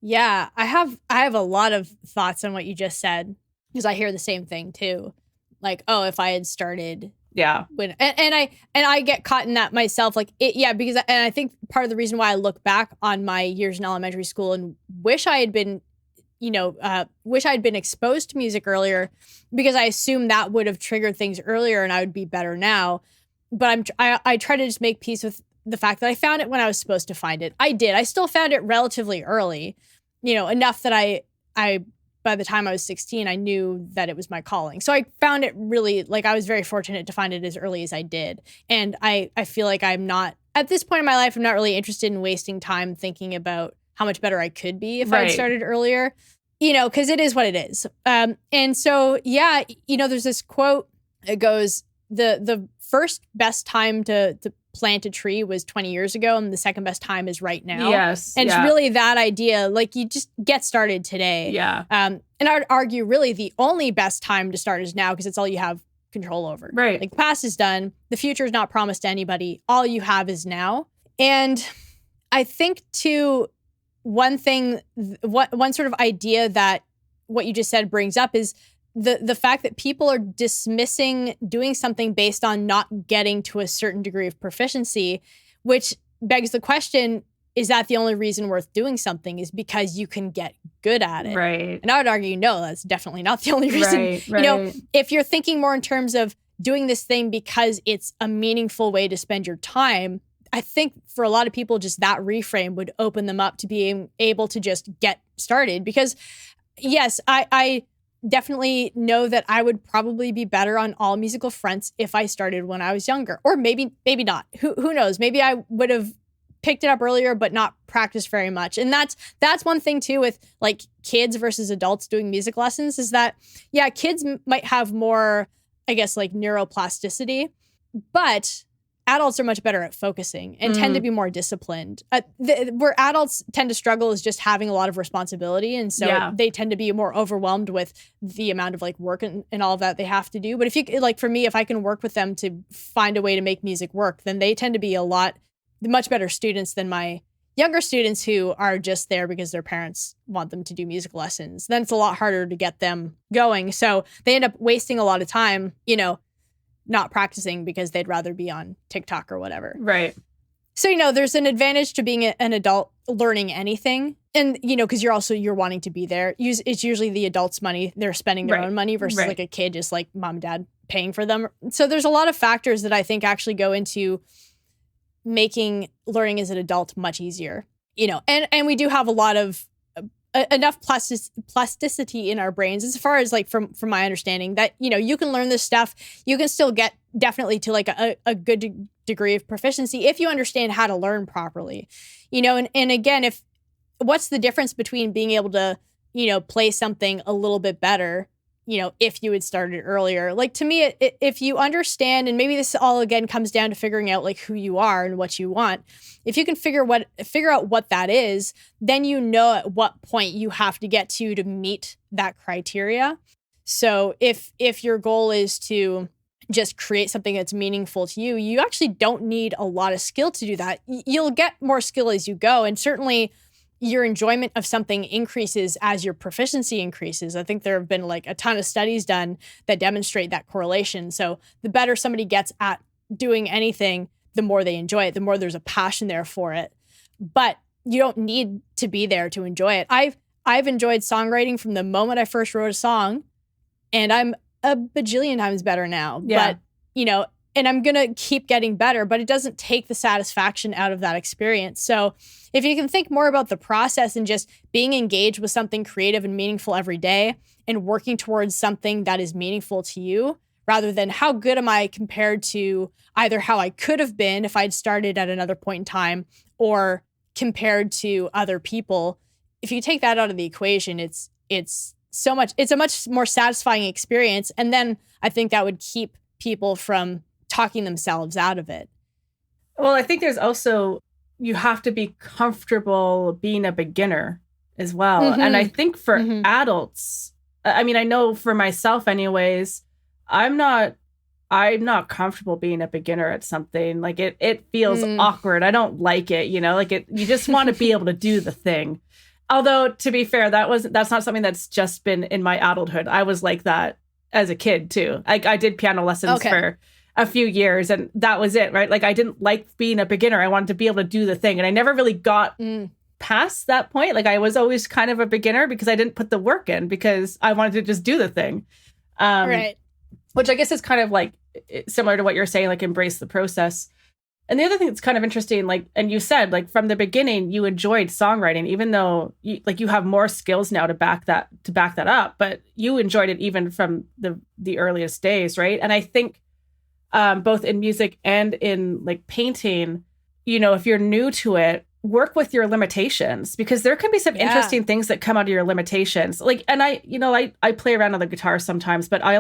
Speaker 2: Yeah, I have a lot of thoughts on what you just said, because I hear the same thing too. Like, oh, if I had started when and I get caught in that myself, like because I think part of the reason why I look back on my years in elementary school and wish I had been exposed to music earlier, because I assume that would have triggered things earlier and I would be better now. But I try to just make peace with the fact that I found it when I was supposed to find it. I did. I still found it relatively early, enough that I by the time I was 16, I knew that it was my calling. So I found it really, like, I was very fortunate to find it as early as I did. And I feel like I'm not, at this point in my life, I'm not really interested in wasting time thinking about how much better I could be if I had started earlier, because it is what it is. And so, there's this quote. It goes, the first best time to plant a tree was 20 years ago, and the second best time is right now.
Speaker 1: Yes.
Speaker 2: And it's really that idea, like, you just get started today.
Speaker 1: Yeah.
Speaker 2: And I would argue really the only best time to start is now, because it's all you have control over.
Speaker 1: Right.
Speaker 2: Like, the past is done. The future is not promised to anybody. All you have is now. And I think too, one sort of idea that what you just said brings up is the fact that people are dismissing doing something based on not getting to a certain degree of proficiency, which begs the question, is that the only reason worth doing something, is because you can get good at it?
Speaker 1: Right.
Speaker 2: And I would argue, no, that's definitely not the only reason.
Speaker 1: Right.
Speaker 2: If you're thinking more in terms of doing this thing because it's a meaningful way to spend your time, I think for a lot of people, just that reframe would open them up to being able to just get started. Because yes, I definitely know that I would probably be better on all musical fronts if I started when I was younger, or maybe not. Who knows? Maybe I would have picked it up earlier, but not practiced very much. And that's one thing too with like kids versus adults doing music lessons, is that kids might have more, I guess, like neuroplasticity, but adults are much better at focusing and tend to be more disciplined. Where adults tend to struggle is just having a lot of responsibility. And so they tend to be more overwhelmed with the amount of like work and all of that they have to do. But if you, like for me, if I can work with them to find a way to make music work, then they tend to be much better students than my younger students who are just there because their parents want them to do music lessons. Then it's a lot harder to get them going. So they end up wasting a lot of time, not practicing because they'd rather be on TikTok or whatever.
Speaker 1: Right.
Speaker 2: So, there's an advantage to being an adult learning anything. And, because you're wanting to be there. It's usually the adult's money. They're spending their own money versus like a kid, just like mom and dad paying for them. So there's a lot of factors that I think actually go into making learning as an adult much easier, and we do have a lot of enough plasticity in our brains, as far as like from my understanding, that you can learn this stuff, you can still get definitely to like a good degree of proficiency if you understand how to learn properly, and again, what's the difference between being able to play something a little bit better, if you had started earlier? Like, to me, if you understand, and maybe this all again comes down to figuring out like who you are and what you want. If you can figure out what that is, then at what point you have to get to meet that criteria. So if your goal is to just create something that's meaningful to you, you actually don't need a lot of skill to do that. You'll get more skill as you go, and certainly your enjoyment of something increases as your proficiency increases. I think there have been like a ton of studies done that demonstrate that correlation. So the better somebody gets at doing anything, the more they enjoy it, the more there's a passion there for it. But you don't need to be there to enjoy it. I've enjoyed songwriting from the moment I first wrote a song, and I'm a bajillion times better now.
Speaker 1: Yeah.
Speaker 2: But, and I'm going to keep getting better, but it doesn't take the satisfaction out of that experience. So if you can think more about the process and just being engaged with something creative and meaningful every day and working towards something that is meaningful to you, rather than how good am I compared to either how I could have been if I'd started at another point in time, or compared to other people. If you take that out of the equation, it's a much more satisfying experience. And then I think that would keep people from talking themselves out of it.
Speaker 1: Well, I think there's also you have to be comfortable being a beginner as well. And I
Speaker 2: Mm-hmm.
Speaker 1: think for
Speaker 2: Mm-hmm.
Speaker 1: adults, I mean, I know for myself anyways, I'm not I'm not comfortable being a beginner at something. Like it feels
Speaker 2: Mm.
Speaker 1: awkward. I don't like it, like you just want to be able to do the thing. Although to be fair, that's not something that's just been in my adulthood. I was like that as a kid too. I did piano lessons
Speaker 2: Okay.
Speaker 1: for a few years and that was it, right? Like I didn't like being a beginner. I wanted to be able to do the thing and I never really got
Speaker 2: Mm.
Speaker 1: past that point. Like I was always kind of a beginner because I didn't put the work in because I wanted to just do the thing. Um,
Speaker 2: Right.
Speaker 1: which I guess is kind of like similar to what you're saying, like embrace the process. And the other thing that's kind of interesting, like, and you said, like from the beginning, you enjoyed songwriting, even though you have more skills now to back that up, but you enjoyed it even from the earliest days, right? And I think both in music and in like painting, if you're new to it, work with your limitations because there can be some
Speaker 2: Yeah.
Speaker 1: interesting things that come out of your limitations. Like, and I play around on the guitar sometimes, but I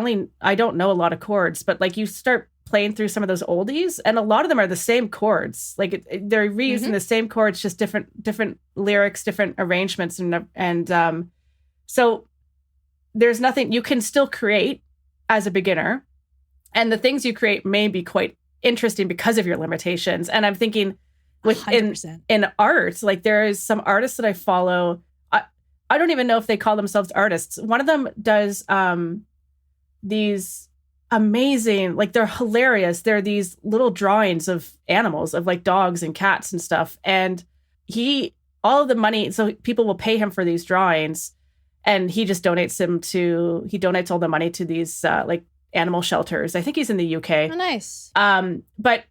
Speaker 1: don't know a lot of chords, but like you start playing through some of those oldies and a lot of them are the same chords. Like they're reusing
Speaker 2: Mm-hmm.
Speaker 1: the same chords, just different lyrics, different arrangements. And so there's nothing you can still create as a beginner. And the things you create may be quite interesting because of your limitations. And I'm thinking, within
Speaker 2: 100%.
Speaker 1: in art, like there is some artists that I follow. I don't even know if they call themselves artists. One of them does these amazing, like they're hilarious. They're these little drawings of animals, of like dogs and cats and stuff. And all of the money, so people will pay him for these drawings, and he just donates all the money to these like animal shelters. I think he's in the UK.
Speaker 2: Oh, nice.
Speaker 1: But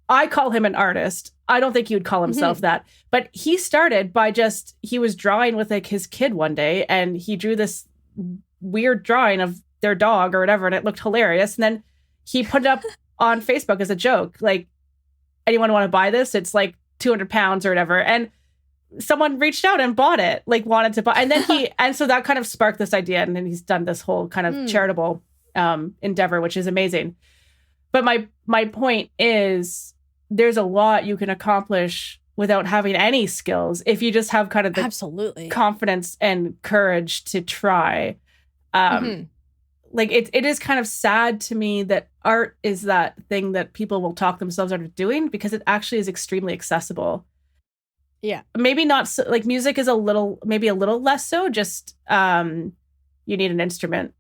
Speaker 1: I call him an artist. I don't think he would call himself that. But he started by he was drawing with like his kid one day and he drew this weird drawing of their dog or whatever and it looked hilarious. And then he put it up on Facebook as a joke. Like, anyone want to buy this? It's like 200 pounds or whatever. And someone reached out and bought it, like wanted to buy. And then and so that kind of sparked this idea. And then he's done this whole kind of charitable endeavor, which is amazing. But my point is, there's a lot you can accomplish without having any skills if you just have kind of the
Speaker 2: Absolutely
Speaker 1: confidence and courage to try. Like it is kind of sad to me that art is that thing that people will talk themselves out of doing because it actually is extremely accessible.
Speaker 2: Yeah.
Speaker 1: Maybe not so, like music is maybe a little less so, just you need an instrument.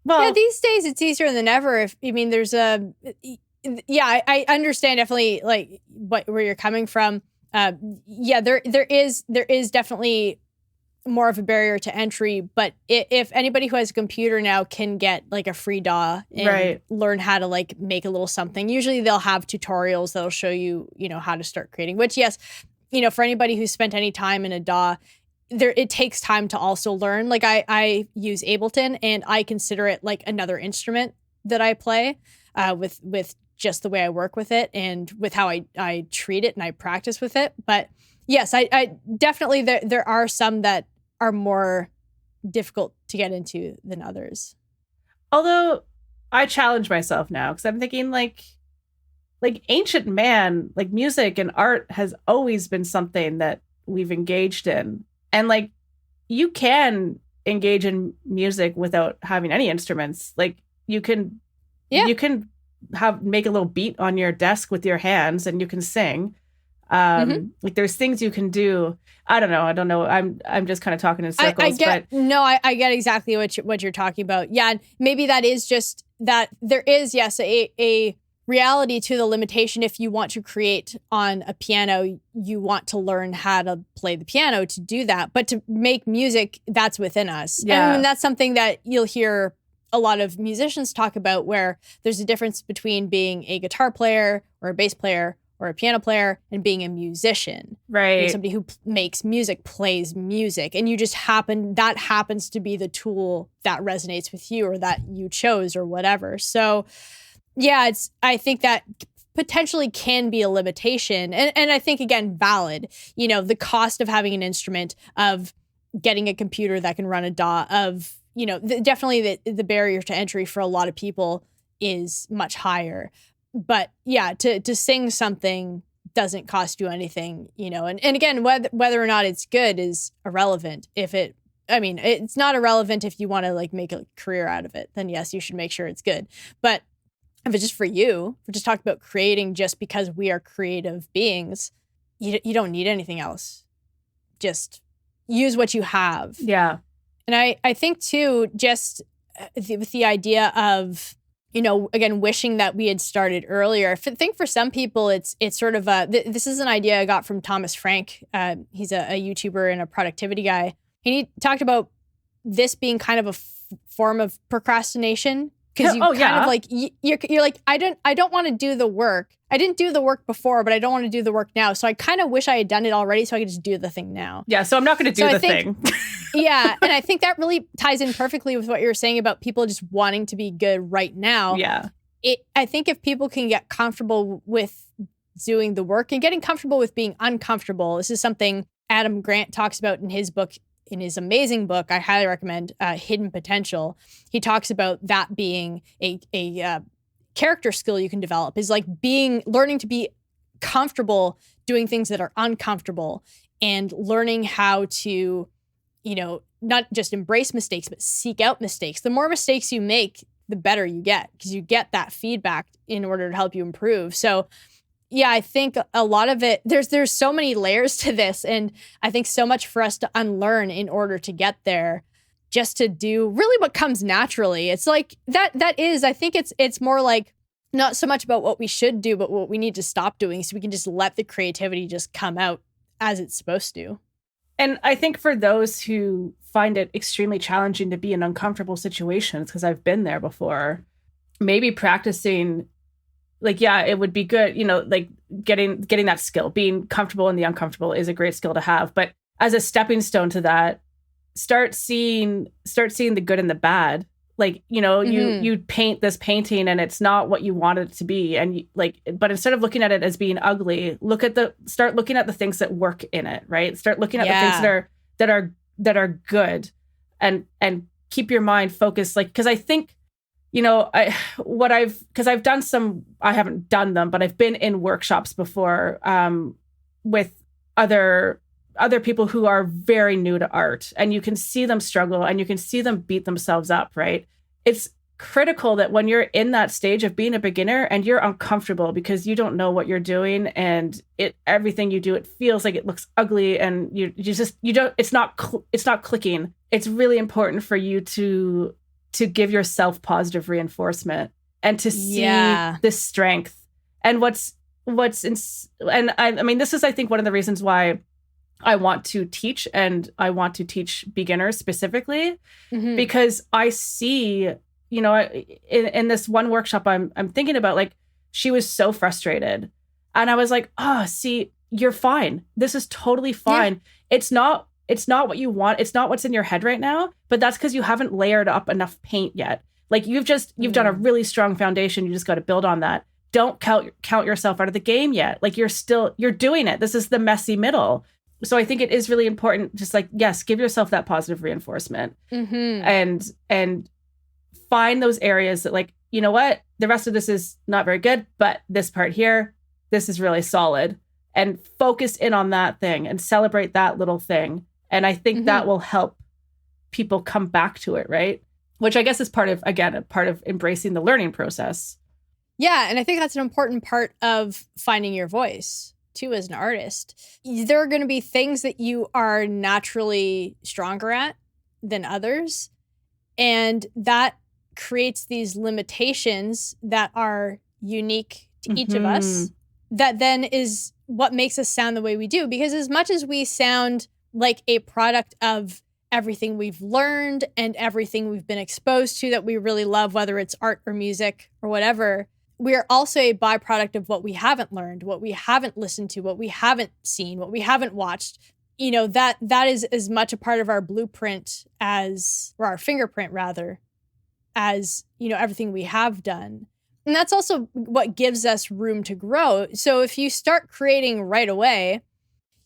Speaker 1: Well,
Speaker 2: yeah, these days it's easier than ever. There's I understand definitely like where you're coming from. There is definitely more of a barrier to entry, but if anybody who has a computer now can get like a free DAW and learn how to like make a little something, usually they'll have tutorials that'll show you, how to start creating, which yes, for anybody who's spent any time in a DAW, it takes time to also learn. Like I use Ableton and I consider it like another instrument that I play with just the way I work with it and with how I treat it and I practice with it. But yes, I definitely, there are some that are more difficult to get into than others.
Speaker 1: Although I challenge myself now because I'm thinking like ancient man, like music and art has always been something that we've engaged in. And like you can engage in music without having any instruments. Like you can make a little beat on your desk with your hands and you can sing. Like there's things you can do. I don't know. I'm just kind of talking in circles.
Speaker 2: I get exactly what you're talking about. Yeah. And maybe that is just that there is, yes, a reality to the limitation. If you want to create on a piano, you want to learn how to play the piano to do that. But to make music, that's within us. Yeah. And that's something that you'll hear a lot of musicians talk about, where there's a difference between being a guitar player or a bass player or a piano player and being a musician.
Speaker 1: Right.
Speaker 2: Somebody who makes music, plays music. And you just that happens to be the tool that resonates with you or that you chose or whatever. So yeah, I think that potentially can be a limitation. And I think, again, valid, the cost of having an instrument, of getting a computer that can run a DAW, of, definitely the barrier to entry for a lot of people is much higher. But yeah, to sing something doesn't cost you anything, and again, whether or not it's good is irrelevant. It's not irrelevant if you want to like make a career out of it, then yes, you should make sure it's good. But if it's just for you, we're just talking about creating just because we are creative beings, you don't need anything else. Just use what you have.
Speaker 1: Yeah.
Speaker 2: And I think too, just with the idea of, again, wishing that we had started earlier. I think for some people, it's sort of this is an idea I got from Thomas Frank. He's a YouTuber and a productivity guy. And he talked about this being kind of a form of procrastination. Because you of like, you're like, I don't want to do the work. I didn't do the work before, but I don't want to do the work now. So I kind of wish I had done it already so I could just do the thing now.
Speaker 1: Yeah, so I'm not going to do the thing.
Speaker 2: Yeah, and I think that really ties in perfectly with what you were saying about people just wanting to be good right now.
Speaker 1: Yeah.
Speaker 2: I think if people can get comfortable with doing the work and getting comfortable with being uncomfortable, this is something Adam Grant talks about in his book, in his amazing book, I highly recommend, Hidden Potential. He talks about that being a character skill you can develop, is like learning to be comfortable doing things that are uncomfortable and learning how to, not just embrace mistakes, but seek out mistakes. The more mistakes you make, the better you get, because you get that feedback in order to help you improve. So yeah, I think a lot of it, there's so many layers to this, and I think so much for us to unlearn in order to get there, just to do really what comes naturally. It's like I think it's more like not so much about what we should do, but what we need to stop doing so we can just let the creativity just come out as it's supposed to.
Speaker 1: And I think for those who find it extremely challenging to be in uncomfortable situations, because I've been there before, maybe practicing, like, yeah, it would be good, like getting that skill, being comfortable in the uncomfortable is a great skill to have. But as a stepping stone to that, start seeing the good and the bad. Like, you paint this painting and it's not what you want it to be. And but instead of looking at it as being ugly, start looking at the things that work in it, right? Start looking at the things that are good, and keep your mind focused. Like, cause I think, I've done some, I haven't done them, but I've been in workshops before, with other people who are very new to art, and you can see them struggle and you can see them beat themselves up, right? It's critical that when you're in that stage of being a beginner and you're uncomfortable because you don't know what you're doing, and everything you do, it feels like it looks ugly, and it's not clicking. It's really important for you to give yourself positive reinforcement and to see this strength. And this is, I think, one of the reasons why I want to teach, and I want to teach beginners specifically, because I see, in this one workshop I'm thinking about, like, she was so frustrated, and I was like, see, you're fine. This is totally fine. Yeah. It's not what you want. It's not what's in your head right now, but that's because you haven't layered up enough paint yet. Like, you've done a really strong foundation. You just got to build on that. Don't count yourself out of the game yet. Like, you're doing it. This is the messy middle. So I think it is really important, just like, yes, give yourself that positive reinforcement, and find those areas that, like, you know what, the rest of this is not very good, but this part here, this is really solid, and focus in on that thing and celebrate that little thing. And I think that will help people come back to it, right? Which I guess is part of embracing the learning process.
Speaker 2: Yeah, and I think that's an important part of finding your voice too as an artist. There are going to be things that you are naturally stronger at than others, and that creates these limitations that are unique to each of us. That then is what makes us sound the way we do, because as much as we sound like a product of everything we've learned and everything we've been exposed to that we really love, whether it's art or music or whatever, we are also a byproduct of what we haven't learned, what we haven't listened to, what we haven't seen, what we haven't watched. That is as much a part of our blueprint or our fingerprint rather, as, everything we have done. And that's also what gives us room to grow. So if you start creating right away,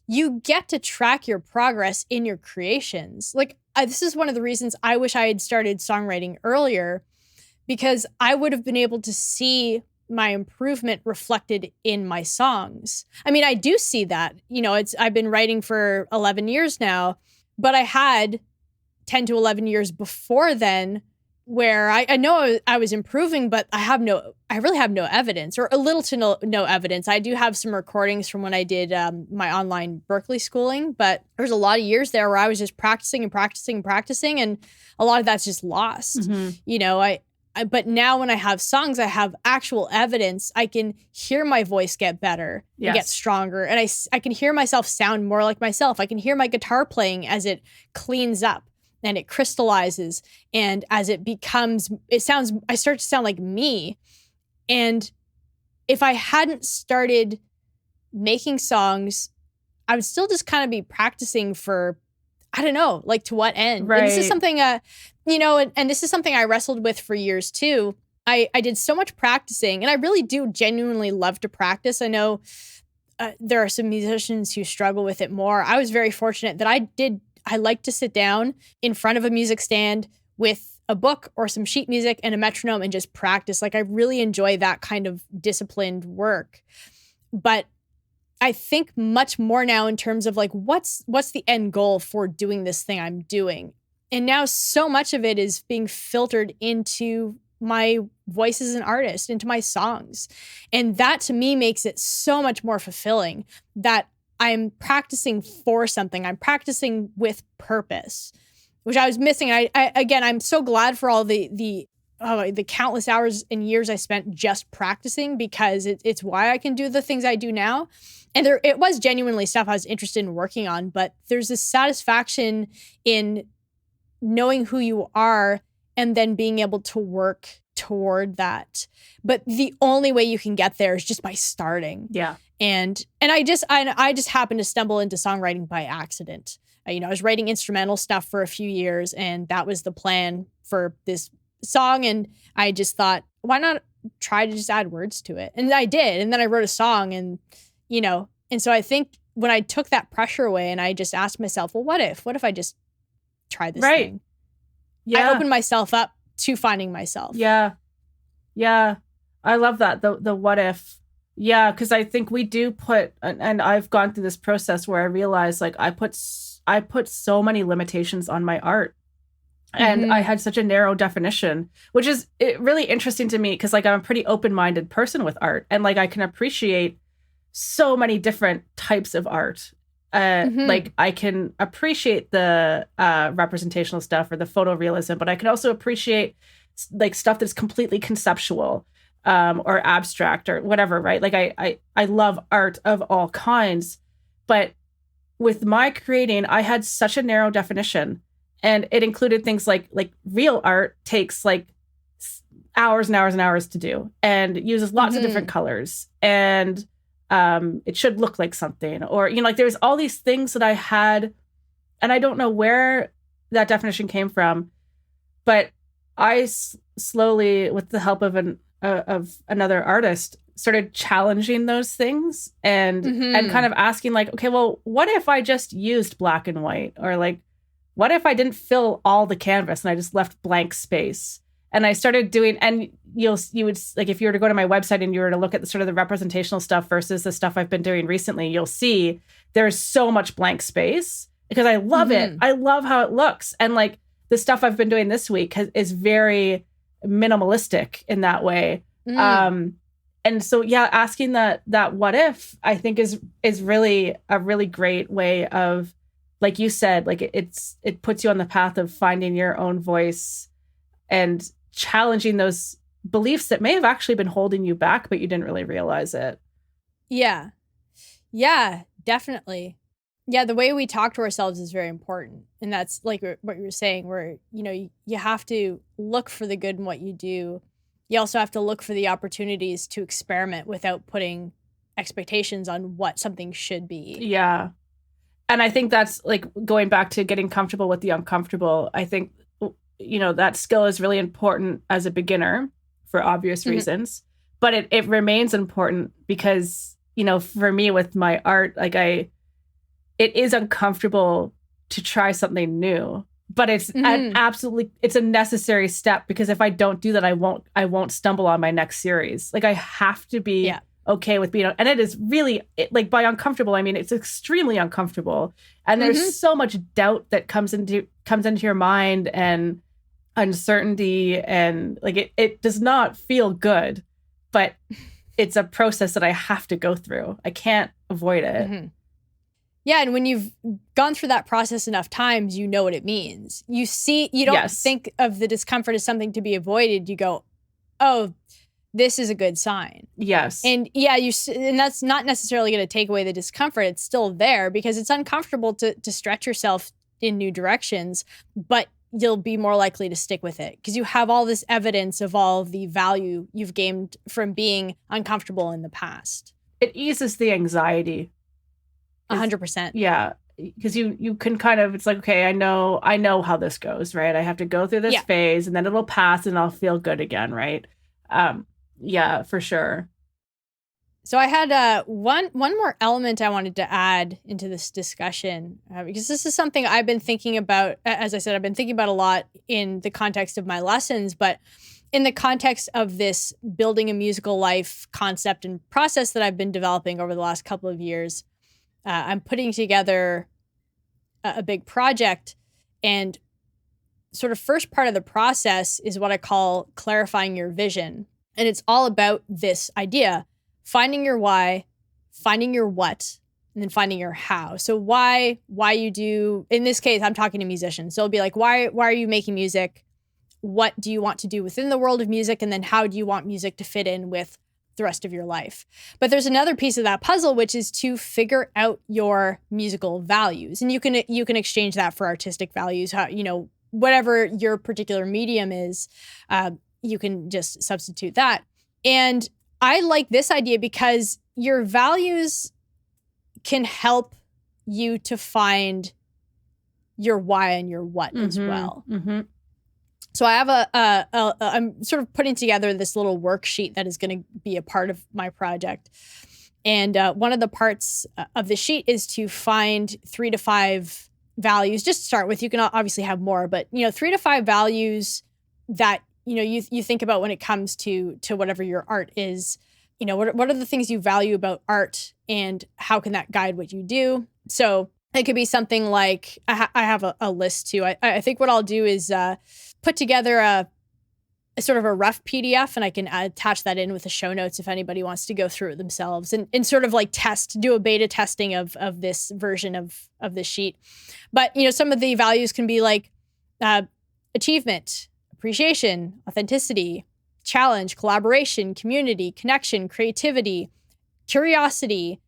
Speaker 2: you get to track your progress in your creations. Like, this is one of the reasons I wish I had started songwriting earlier, because I would have been able to see my improvement reflected in my songs. I mean, I do see that. I've been writing for 11 years now, but I had 10 to 11 years before then where I know I was improving, but I really have no evidence, or a little to no evidence. I do have some recordings from when I did my online Berkeley schooling, but there's a lot of years there where I was just practicing and practicing and practicing, and a lot of that's just lost. But now when I have songs, I have actual evidence. I can hear my voice get better and get stronger, and I can hear myself sound more like myself. I can hear my guitar playing as it cleans up and it crystallizes, and as I start to sound like me. And if I hadn't started making songs, I would still just kind of be practicing for, I don't know, like to what end?
Speaker 1: Right.
Speaker 2: And this is something, and this is something I wrestled with for years too. I did so much practicing, and I really do genuinely love to practice. I know there are some musicians who struggle with it more. I was very fortunate that I like to sit down in front of a music stand with a book or some sheet music and a metronome and just practice. Like, I really enjoy that kind of disciplined work. But I think much more now in terms of like, what's the end goal for doing this thing I'm doing? And now so much of it is being filtered into my voice as an artist, into my songs. And that to me makes it so much more fulfilling that I'm practicing for something. I'm practicing with purpose, which I was missing. I'm so glad for all the countless hours and years I spent just practicing, because it's why I can do the things I do now. And it was genuinely stuff I was interested in working on, but there's this satisfaction in knowing who you are and then being able to work toward that. But the only way you can get there is just by starting.
Speaker 1: Yeah.
Speaker 2: And I just happened to stumble into songwriting by accident. I was writing instrumental stuff for a few years, and that was the plan for this song. And I just thought, why not try to just add words to it? And I did. And then I wrote a song, and so I think when I took that pressure away and I just asked myself, well, what if I just try this thing?
Speaker 1: Yeah.
Speaker 2: I opened myself up to finding myself.
Speaker 1: Yeah. Yeah. I love that. The what if. Yeah. Cause I think we do put, and I've gone through this process where I realized like I put so many limitations on my art, and I had such a narrow definition, which is really interesting to me. Cause like I'm a pretty open-minded person with art, and like I can appreciate so many different types of art. Like I can appreciate the representational stuff or the photorealism, but I can also appreciate like stuff that's completely conceptual or abstract or whatever, right? Like I love art of all kinds, but with my creating, I had such a narrow definition, and it included things like real art takes like hours and hours and hours to do, and uses lots of different colors, and it should look like something, or like there's all these things that I had, and I don't know where that definition came from, but I slowly, with the help of another artist, started challenging those things and kind of asking like, okay, well, what if I just used black and white, or like, what if I didn't fill all the canvas and I just left blank space? And I started doing, and you would like, if you were to go to my website and you were to look at the sort of the representational stuff versus the stuff I've been doing recently, you'll see there's so much blank space, because I love it. I love how it looks. And like the stuff I've been doing this week is very minimalistic in that way. And so, yeah, asking that what if, I think is really a really great way of, like you said, like it puts you on the path of finding your own voice and challenging those beliefs that may have actually been holding you back, but you didn't really realize it.
Speaker 2: Yeah. Yeah, definitely. Yeah, the way we talk to ourselves is very important. And that's like what you were saying, where, you have to look for the good in what you do. You also have to look for the opportunities to experiment without putting expectations on what something should be.
Speaker 1: Yeah. And I think that's like going back to getting comfortable with the uncomfortable. I think, that skill is really important as a beginner for obvious reasons, but it remains important because, for me with my art, like it is uncomfortable to try something new, but it's it's a necessary step, because if I don't do that, I won't stumble on my next series. Like I have to be okay with being, and it is really like, by uncomfortable, I mean it's extremely uncomfortable, and there's so much doubt that comes into your mind, and uncertainty, and like it does not feel good, but it's a process that I have to go through. I can't avoid it.
Speaker 2: Yeah, and when you've gone through that process enough times, you know what it means. You don't think of the discomfort as something to be avoided. You go, oh, this is a good sign.
Speaker 1: Yes.
Speaker 2: And and that's not necessarily going to take away the discomfort. It's still there because it's uncomfortable to stretch yourself in new directions, but you'll be more likely to stick with it because you have all this evidence of all the value you've gained from being uncomfortable in the past.
Speaker 1: It eases the anxiety.
Speaker 2: 100%.
Speaker 1: Yeah. Because you can kind of, it's like, okay, I know how this goes, right? I have to go through this phase, and then it'll pass and I'll feel good again, right? Yeah, for sure.
Speaker 2: So I had one more element I wanted to add into this discussion, because this is something I've been thinking about. As I said, I've been thinking about a lot in the context of my lessons, but in the context of this building a musical life concept and process that I've been developing over the last couple of years, I'm putting together a big project, and sort of first part of the process is what I call clarifying your vision. And it's all about this idea: finding your why, finding your what, and then finding your how. So why you do, in this case, I'm talking to musicians. So it'll be like, why are you making music? What do you want to do within the world of music? And then how do you want music to fit in with the rest of your life? But there's another piece of that puzzle, which is to figure out your musical values. And you can exchange that for artistic values, how, whatever your particular medium is, you can just substitute that. And I like this idea because your values can help you to find your why and your what as well. So I have I'm sort of putting together this little worksheet that is going to be a part of my project. And one of the parts of the sheet is to find 3 to 5 values, just to start with. You can obviously have more, but 3 to 5 values that you think about when it comes to whatever your art is. What are the things you value about art, and how can that guide what you do? So it could be something like, I have a list too. I think what I'll do is put together a sort of a rough PDF, and I can attach that in with the show notes if anybody wants to go through it themselves and sort of like do a beta testing of this version of this sheet. But, some of the values can be like achievement, appreciation, authenticity, challenge, collaboration, community, connection, creativity, curiosity,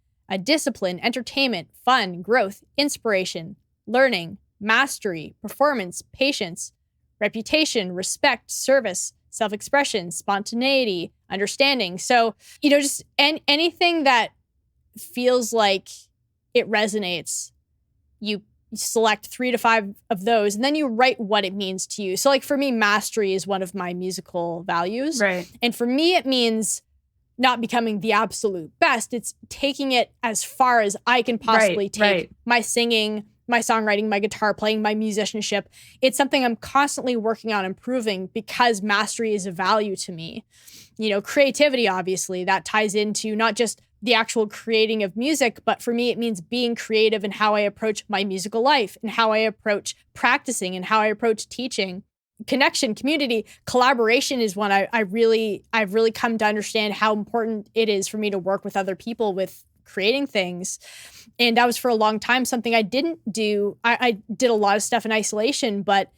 Speaker 2: discipline, entertainment, fun, growth, inspiration, learning, mastery, performance, patience, reputation, respect, service, self-expression, spontaneity, understanding. So, just anything that feels like it resonates, you select 3 to 5 of those, and then you write what it means to you. So like for me, mastery is one of my musical values.
Speaker 1: Right.
Speaker 2: And for me, it means not becoming the absolute best. It's taking it as far as I can possibly take my singing, my songwriting, my guitar playing, my musicianship. It's something I'm constantly working on improving because mastery is a value to me. Creativity, obviously, that ties into not just the actual creating of music, but for me, it means being creative in how I approach my musical life and how I approach practicing and how I approach teaching. Connection, community, collaboration is one I've really come to understand how important it is for me to work with other people with creating things. And that was for a long time something I didn't do. I did a lot of stuff in isolation, but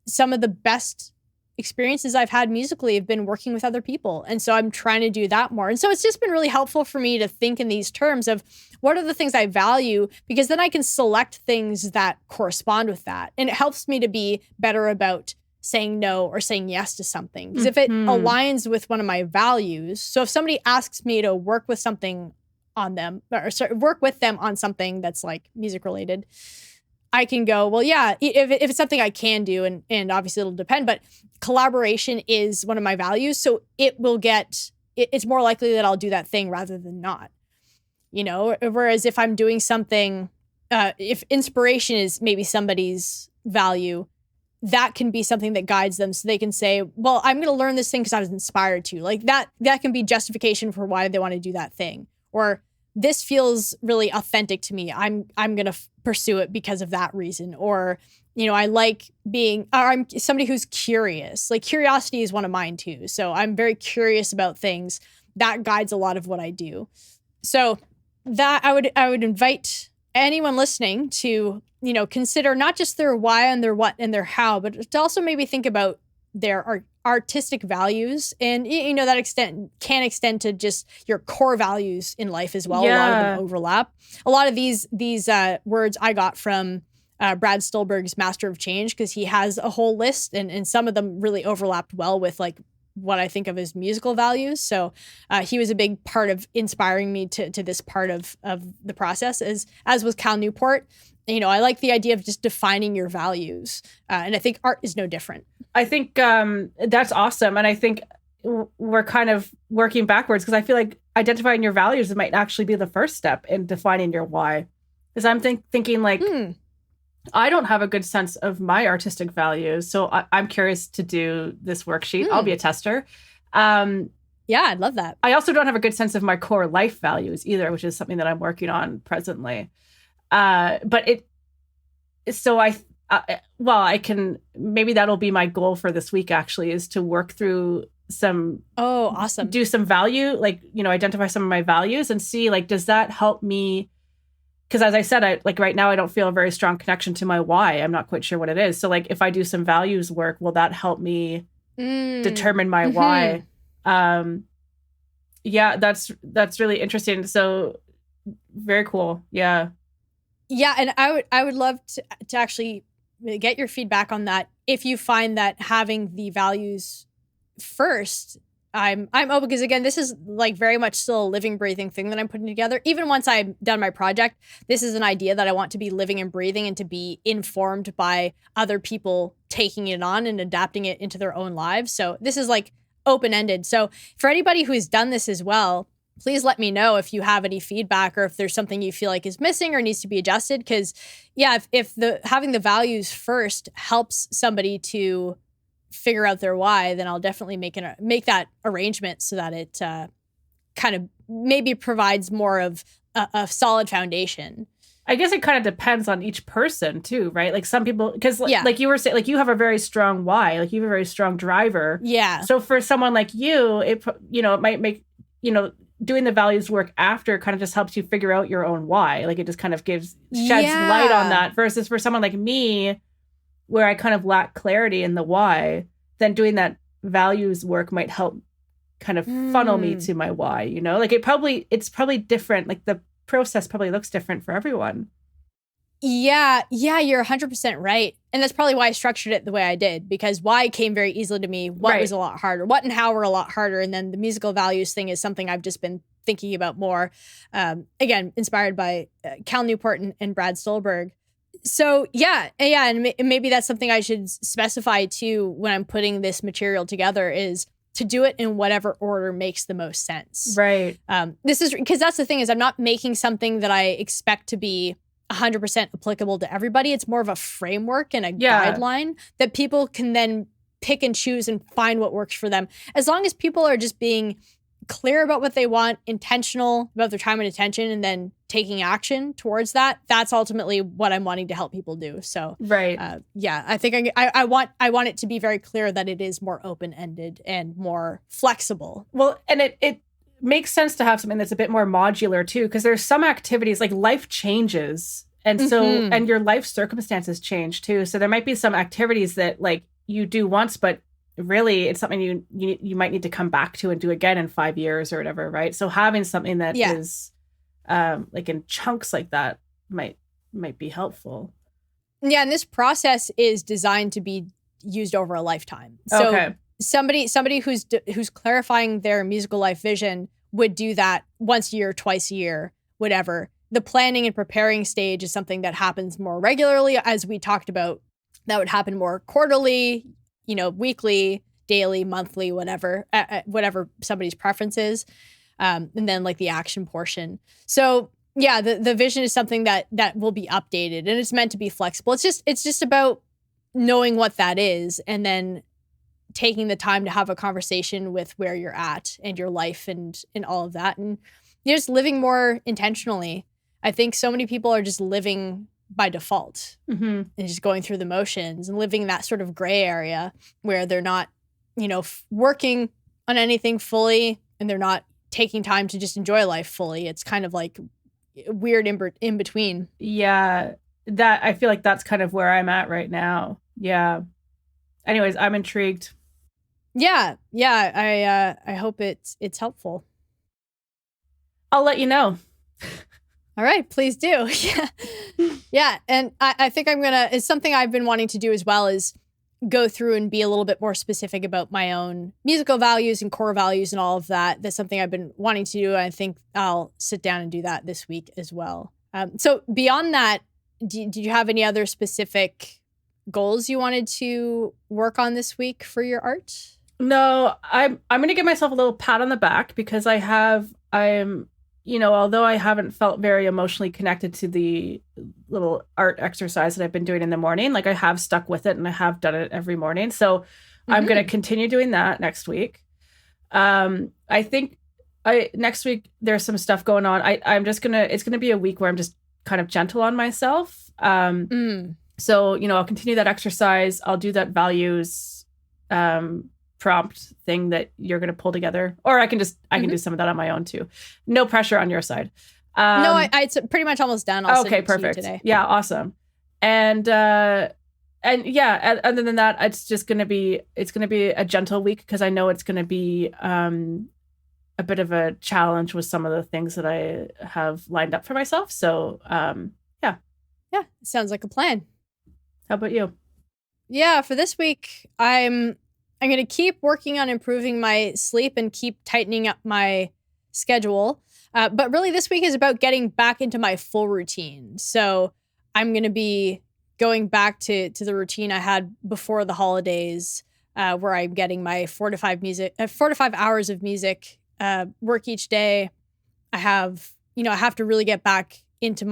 Speaker 2: some of the best experiences I've had musically have been working with other people. And so I'm trying to do that more. And so it's just been really helpful for me to think in these terms of what are the things I value, because then I can select things that correspond with that. And it helps me to be better about saying no or saying yes to something. Because if it aligns with one of my values, so if somebody asks me to work with something on them, or work with them on something that's like music related, I can go, well, yeah, if it's something I can do, and obviously it'll depend, but collaboration is one of my values. So it's more likely that I'll do that thing rather than not, whereas if I'm doing something, if inspiration is maybe somebody's value, that can be something that guides them, so they can say, well, I'm going to learn this thing because I was inspired to. Like that can be justification for why they want to do that thing. Or this feels really authentic to me. I'm going to pursue it because of that reason. Or, I like or I'm somebody who's curious. Like curiosity is one of mine too. So I'm very curious about things. That guides a lot of what I do. So that I would invite anyone listening to, consider not just their why and their what and their how, but to also maybe think about their artistic values. And, that can extend to just your core values in life as well.
Speaker 1: Yeah.
Speaker 2: A lot of them overlap. A lot of these words I got from Brad Stulberg's Master of Change, because he has a whole list, and some of them really overlapped well with like what I think of as musical values. So he was a big part of inspiring me to this part of the process, as was Cal Newport. I like the idea of just defining your values. And I think art is no different.
Speaker 1: I think that's awesome. And I think we're kind of working backwards, because I feel like identifying your values might actually be the first step in defining your why. Because I'm thinking like, I don't have a good sense of my artistic values. So I'm curious to do this worksheet. I'll be a tester.
Speaker 2: Yeah, I'd love that.
Speaker 1: I also don't have a good sense of my core life values either, which is something that I'm working on presently. But I can, maybe that'll be my goal for this week actually, is to work through
Speaker 2: awesome.
Speaker 1: Do some value, like, identify some of my values and see, like, does that help me? Because as I said, right now I don't feel a very strong connection to my why. I'm not quite sure what it is. So like, if I do some values work, will that help me determine my why? Yeah, that's really interesting. So very cool. Yeah.
Speaker 2: Yeah, and I would love to actually get your feedback on that. If you find that having the values first, I'm open, because again, this is like very much still a living, breathing thing that I'm putting together. Even once I'm done my project, this is an idea that I want to be living and breathing, and to be informed by other people taking it on and adapting it into their own lives. So this is like open-ended. So for anybody who's done this as well, please let me know if you have any feedback, or if there's something you feel like is missing or needs to be adjusted. Because yeah, if having the values first helps somebody to figure out their why, then I'll definitely make that arrangement so that it kind of maybe provides more of a solid foundation.
Speaker 1: I guess it kind of depends on each person too, right? Like some people, because like you were saying, like you have a very strong why, like you have a very strong driver.
Speaker 2: Yeah.
Speaker 1: So for someone like you, it might make, doing the values work after kind of just helps you figure out your own why. Like it just kind of sheds light on that, versus for someone like me, where I kind of lack clarity in the why, then doing that values work might help kind of funnel me to my why, like it's probably different. Like the process probably looks different for everyone.
Speaker 2: Yeah, you're 100% right. And that's probably why I structured it the way I did, because why came very easily to me. What was a lot harder. What and how were a lot harder. And then the musical values thing is something I've just been thinking about more. Again, inspired by Cal Newport and Brad Stulberg. So yeah, and maybe that's something I should specify too when I'm putting this material together, is to do it in whatever order makes the most sense.
Speaker 1: Right.
Speaker 2: This is because that's the thing, is I'm not making something that I expect to be 100% applicable to everybody. It's more of a framework and a guideline that people can then pick and choose and find what works for them. As long as people are just being clear about what they want, intentional about their time and attention, and then taking action towards that, that's ultimately what I'm wanting to help people do. So
Speaker 1: right.
Speaker 2: I think I want it to be very clear that it is more open-ended and more flexible.
Speaker 1: Well, and it makes sense to have something that's a bit more modular too, because there's some activities, like life changes, and so and your life circumstances change too. So there might be some activities that like you do once, but really it's something you might need to come back to and do again in 5 years or whatever, right? So having something that is like in chunks like that might be helpful.
Speaker 2: Yeah, and this process is designed to be used over a lifetime. So somebody who's clarifying their musical life vision would do that once a year, twice a year, whatever. The planning and preparing stage is something that happens more regularly, as we talked about. That would happen more quarterly, weekly, daily, monthly, whatever somebody's preference is. And then like the action portion. So yeah, the vision is something that will be updated, and it's meant to be flexible. It's just about knowing what that is, and then taking the time to have a conversation with where you're at and your life and all of that. And you're just living more intentionally. I think so many people are just living by default and just going through the motions and living that sort of gray area where they're not, working on anything fully, and they're not taking time to just enjoy life fully. It's kind of like weird in between.
Speaker 1: Yeah, that I feel like that's kind of where I'm at right now. Yeah. Anyways, I'm intrigued.
Speaker 2: Yeah. I hope it's helpful.
Speaker 1: I'll let you know.
Speaker 2: All right, please do. Yeah. And I think it's something I've been wanting to do as well, is go through and be a little bit more specific about my own musical values and core values and all of that. That's something I've been wanting to do. I think I'll sit down and do that this week as well. So beyond that, did you have any other specific goals you wanted to work on this week for your art?
Speaker 1: No, I'm going to give myself a little pat on the back because although I haven't felt very emotionally connected to the little art exercise that I've been doing in the morning, like I have stuck with it and I have done it every morning. So I'm going to continue doing that next week. I think next week there's some stuff going on. It's going to be a week where I'm just kind of gentle on myself. So, I'll continue that exercise. I'll do that values prompt thing that you're going to pull together, or I can do some of that on my own too. No pressure on your side.
Speaker 2: No, it's pretty much almost done. I'll send it
Speaker 1: perfect.
Speaker 2: To you today.
Speaker 1: Yeah, awesome. And yeah, other than that, it's going to be a gentle week because I know it's going to be a bit of a challenge with some of the things that I have lined up for myself. So yeah,
Speaker 2: sounds like a plan.
Speaker 1: How about you?
Speaker 2: Yeah, for this week, I'm going to keep working on improving my sleep and keep tightening up my schedule. But really this week is about getting back into my full routine. So I'm going to be going back to the routine I had before the holidays, where I'm getting my 4 to 5 hours of music work each day. I have to really get back into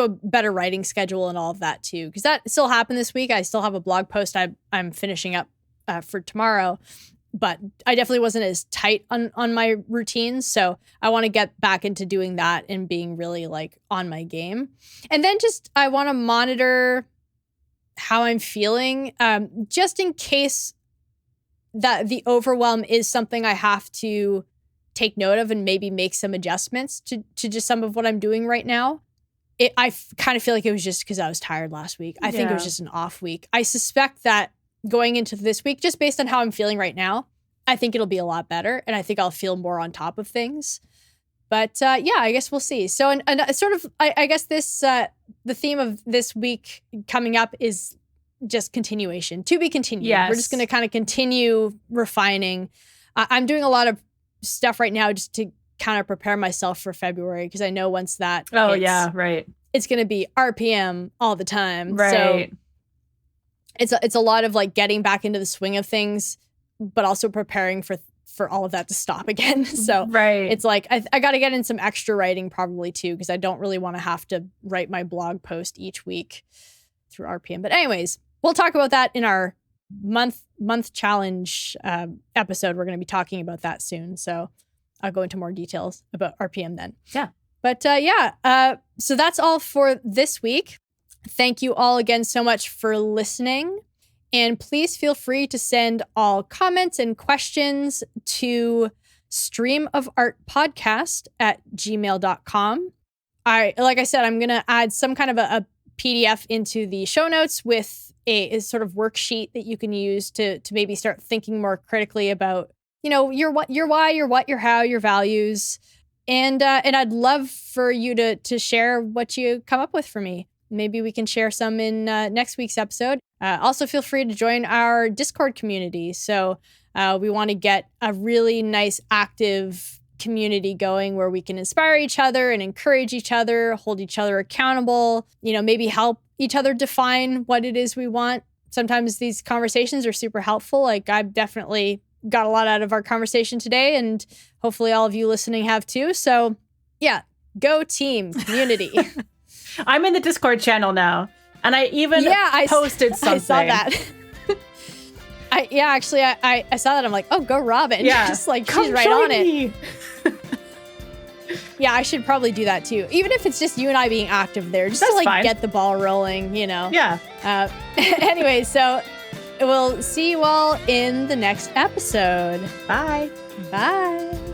Speaker 2: a better writing schedule and all of that too, because that still happened this week. I still have a blog post I'm finishing up for tomorrow, but I definitely wasn't as tight on my routines. So I want to get back into doing that and being really like on my game. And then I want to monitor how I'm feeling, just in case that the overwhelm is something I have to take note of and maybe make some adjustments to just some of what I'm doing right now. I kind of feel like it was just because I was tired last week. I think it was just an off week. I suspect that going into this week, just based on how I'm feeling right now, I think it'll be a lot better. And I think I'll feel more on top of things. But yeah, I guess we'll see. So and sort of, I guess this, the theme of this week coming up is just continuation, to be continued.
Speaker 1: Yes.
Speaker 2: We're just going to kind of continue refining. I'm doing a lot of stuff right now just to kind of prepare myself for February, because I know once that
Speaker 1: right,
Speaker 2: it's going to be RPM all the time.
Speaker 1: Right.
Speaker 2: So it's a lot of like getting back into the swing of things, but also preparing for all of that to stop again. So
Speaker 1: right.
Speaker 2: It's like I got to get in some extra writing probably too, because I don't really want to have to write my blog post each week through RPM. But anyways, we'll talk about that in our month challenge episode. We're going to be talking about that soon. So I'll go into more details about RPM then.
Speaker 1: Yeah.
Speaker 2: But so that's all for this week. Thank you all again so much for listening. And please feel free to send all comments and questions to streamofartpodcast@gmail.com. Like I said, I'm going to add some kind of a PDF into the show notes with a sort of worksheet that you can use to maybe start thinking more critically about, your what, your why, your what, your how, your values. And I'd love for you to share what you come up with for me. Maybe we can share some in next week's episode. Also, feel free to join our Discord community. So we want to get a really nice, active community going where we can inspire each other and encourage each other, hold each other accountable, maybe help each other define what it is we want. Sometimes these conversations are super helpful. Like I've definitely got a lot out of our conversation today, and hopefully all of you listening have too. So yeah, go team community.
Speaker 1: I'm in the Discord channel now. And I even posted something.
Speaker 2: I saw that. I saw that. I'm like, oh, go Robyn.
Speaker 1: Yeah.
Speaker 2: Just like,
Speaker 1: Come
Speaker 2: she's right
Speaker 1: join
Speaker 2: on it.
Speaker 1: me.
Speaker 2: Yeah, I should probably do that too. Even if it's just you and I being active there, just
Speaker 1: That's
Speaker 2: to like
Speaker 1: fine.
Speaker 2: get the ball rolling, you know?
Speaker 1: Yeah.
Speaker 2: Anyway, so we'll see you all in the next episode.
Speaker 1: Bye.
Speaker 2: Bye.